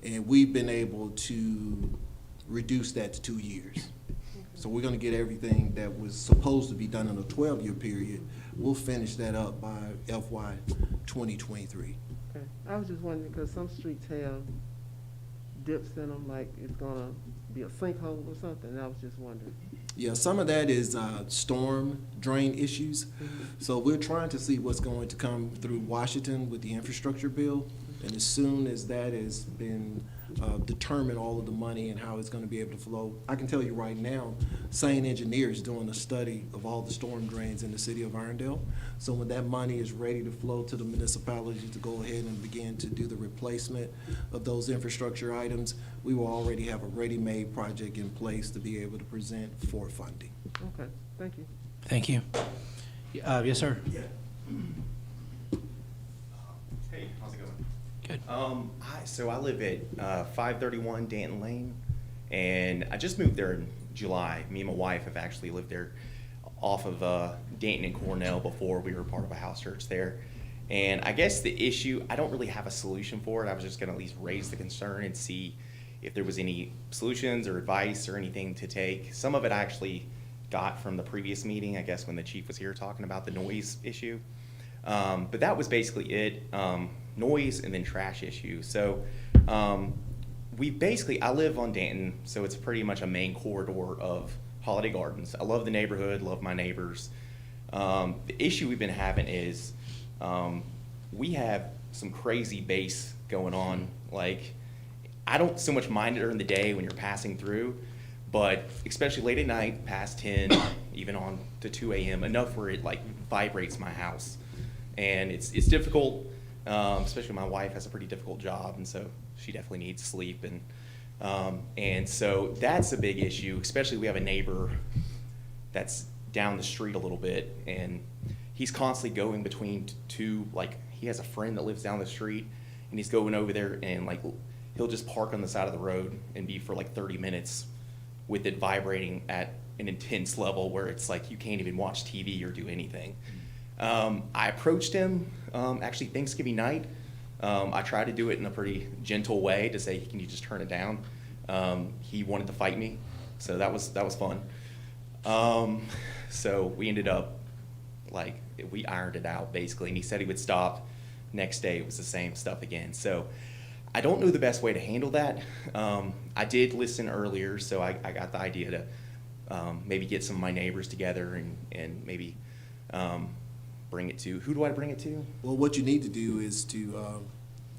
and we've been able to reduce that to 2 years. So we're gonna get everything that was supposed to be done in a 12-year period. We'll finish that up by FY 2023.
Okay. I was just wondering, because some streets have dips in them, like it's gonna be a sinkhole or something, and I was just wondering.
Yeah, some of that is storm drain issues. So we're trying to see what's going to come through Washington with the infrastructure bill. And as soon as that has been determined, all of the money and how it's going to be able to flow, I can tell you right now, Sane Engineer is doing a study of all the storm drains in the city of Irondale. So when that money is ready to flow to the municipality to go ahead and begin to do the replacement of those infrastructure items, we will already have a ready-made project in place to be able to present for funding.
Okay, thank you.
Thank you. Yes, sir.
Hey, how's it going?
Good.
So I live at 531 Danton Lane, and I just moved there in July. Me and my wife have actually lived there off of Danton and Cornell before. We were part of a house church there. And I guess the issue, I don't really have a solution for it. I was just gonna at least raise the concern and see if there was any solutions or advice or anything to take. Some of it I actually got from the previous meeting, I guess when the chief was here talking about the noise issue. But that was basically it, noise and then trash issue. So I live on Danton, so it's pretty much a main corridor of Holiday Gardens. I love the neighborhood, love my neighbors. The issue we've been having is we have some crazy bass going on. Like, I don't so much mind it during the day when you're passing through, but especially late at night, past 10, even on to 2 a.m., enough where it like vibrates my house. And it's difficult, especially my wife has a pretty difficult job, and so she definitely needs sleep. And And so that's a big issue, especially we have a neighbor that's down the street a little bit, and he's constantly going between two, like, he has a friend that lives down the street, and he's going over there, and like, he'll just park on the side of the road and be for like 30 minutes with it vibrating at an intense level where it's like you can't even watch TV or do anything. I approached him actually Thanksgiving night. I tried to do it in a pretty gentle way to say, can you just turn it down? He wanted to fight me, so that was fun. So we ended up, like, we ironed it out basically, and he said he would stop. Next day it was the same stuff again. So I don't know the best way to handle that. I did listen earlier, so I got the idea to maybe get some of my neighbors together and maybe bring it to, who do I bring it to?
Well, what you need to do is to,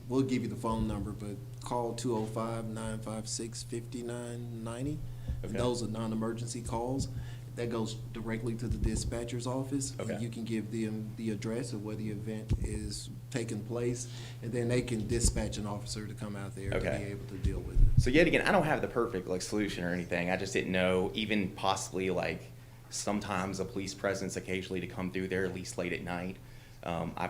we'll give you the phone number, but call 205-956-5990.
Okay.
And those are non-emergency calls. That goes directly to the dispatcher's office.
Okay.
And you can give them the address of where the event is taking place, and then they can dispatch an officer to come out there to be
Okay.
able to deal with it.
So yet again, I don't have the perfect like solution or anything. I just didn't know, even possibly like sometimes a police presence occasionally to come through there, at least late at night. I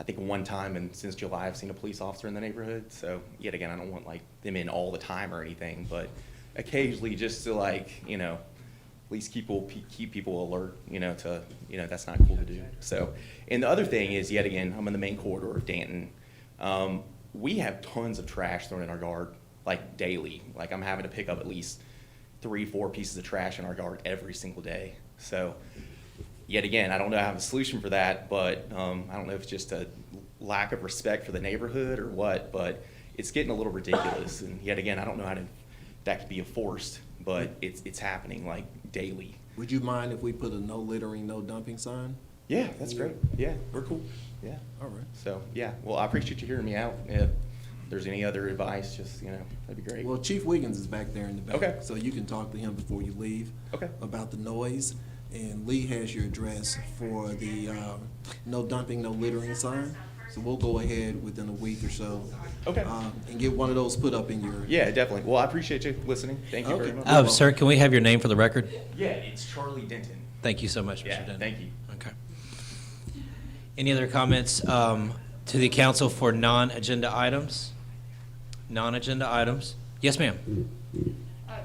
think one time, and since July, I've seen a police officer in the neighborhood. So yet again, I don't want like them in all the time or anything, but occasionally just to like, you know, at least keep people alert, you know, to, you know, that's not cool to do. So, and the other thing is, yet again, I'm in the main corridor of Danton. We have tons of trash thrown in our yard, like daily. Like I'm having to pick up at least 3-4 pieces of trash in our yard every single day. So, yet again, I don't know I have a solution for that, but I don't know if it's just a lack of respect for the neighborhood or what, but it's getting a little ridiculous. And yet again, I don't know how that could be enforced, but it's happening like daily.
Would you mind if we put a no littering, no dumping sign?
Yeah, that's great. Yeah, we're cool. Yeah.
All right.
So, yeah, well, I appreciate you hearing me out. If there's any other advice, just, you know, that'd be great.
Well, Chief Wiggins is back there in the back.
Okay.
So you can talk to him before you leave.
Okay.
About the noise. And Lee has your address for the no dumping, no littering sign. So we'll go ahead within a week or so.
Okay.
And get one of those put up in your.
Yeah, definitely. Well, I appreciate you listening. Thank you very
Okay.
much.
Oh, sir, can we have your name for the record?
Yeah, it's Charlie Denton.
Thank you so much, Mr.
Yeah,
Denton.
thank you.
Okay. Any other comments to the council for non-agenda items? Non-agenda items? Yes, ma'am.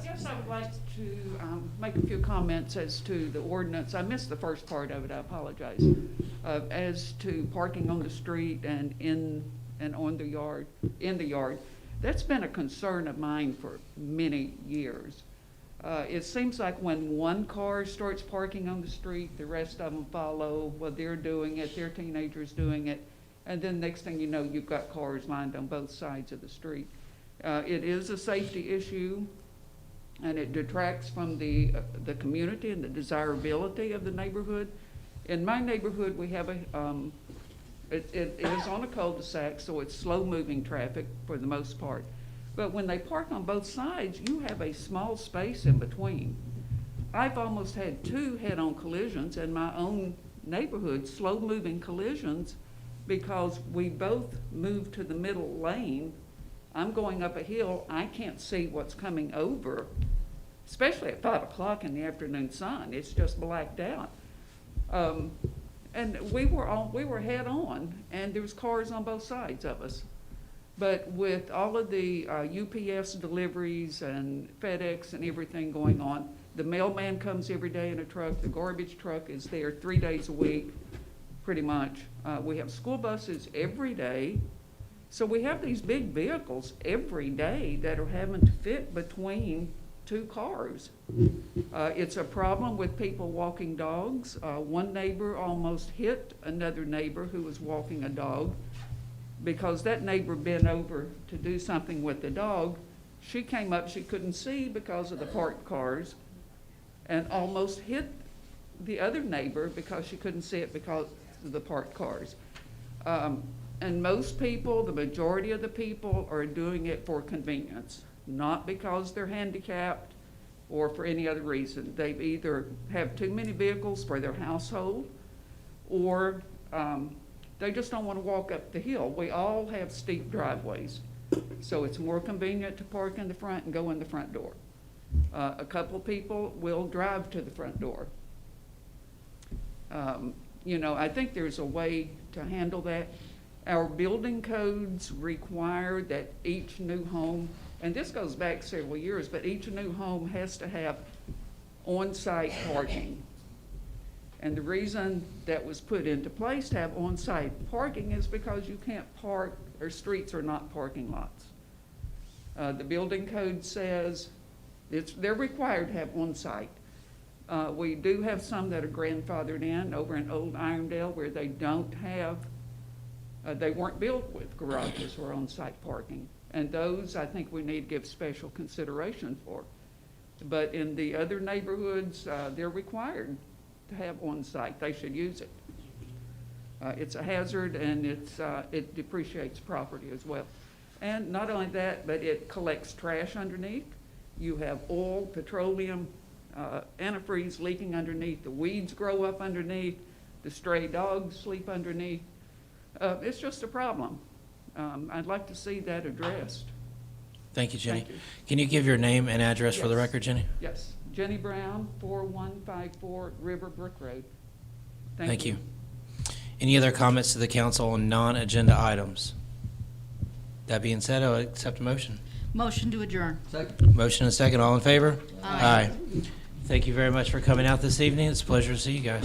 Yes, I would like to make a few comments as to the ordinance. I missed the first part of it, I apologize. As to parking on the street and in and on the yard, in the yard, that's been a concern of mine for many years. It seems like when one car starts parking on the street, the rest of them follow. Well, they're doing it, their teenagers doing it, and then next thing you know, you've got cars lined on both sides of the street. It is a safety issue, and it detracts from the community and the desirability of the neighborhood. In my neighborhood, we have it is on a cul-de-sac, so it's slow-moving traffic for the most part. But when they park on both sides, you have a small space in between. I've almost had 2 head-on collisions in my own neighborhood, slow-moving collisions, because we both moved to the middle lane. I'm going up a hill, I can't see what's coming over, especially at 5 o'clock in the afternoon sun. It's just blacked out. And we were head on, and there was cars on both sides of us. But with all of the UPS deliveries and FedEx and everything going on, the mailman comes every day in a truck, the garbage truck is there 3 days a week, pretty much. We have school buses every day. So we have these big vehicles every day that are having to fit between 2 cars. It's a problem with people walking dogs. One neighbor almost hit another neighbor who was walking a dog because that neighbor bent over to do something with the dog. She came up, she couldn't see because of the parked cars, and almost hit the other neighbor because she couldn't see it because of the parked cars. And most people, the majority of the people, are doing it for convenience, not because they're handicapped or for any other reason. They either have too many vehicles for their household, or they just don't want to walk up the hill. We all have steep driveways. So it's more convenient to park in the front and go in the front door. A couple people will drive to the front door. You know, I think there's a way to handle that. Our building codes require that each new home, and this goes back several years, but each new home has to have on-site parking. And the reason that was put into place to have on-site parking is because you can't park, or streets are not parking lots. The building code says they're required to have on-site. We do have some that are grandfathered in over in Old Irondale where they don't have, they weren't built with garages or on-site parking. And those, I think we need to give special consideration for. But in the other neighborhoods, they're required to have on-site. They should use it. It's a hazard, and it depreciates property as well. And not only that, but it collects trash underneath. You have oil, petroleum, antifreeze leaking underneath. The weeds grow up underneath. The stray dogs sleep underneath. It's just a problem. I'd like to see that addressed.
Thank you, Jenny.
Thank you.
Can you give your name and address for the
Yes.
record, Jenny?
Yes, Jenny Brown, 4154 Riverbrook Road.
Thank you. Any other comments to the council on non-agenda items? That being said, I would accept a motion.
Motion to adjourn.
Motion and a second. All in favor?
Aye.
Thank you very much for coming out this evening. It's a pleasure to see you guys.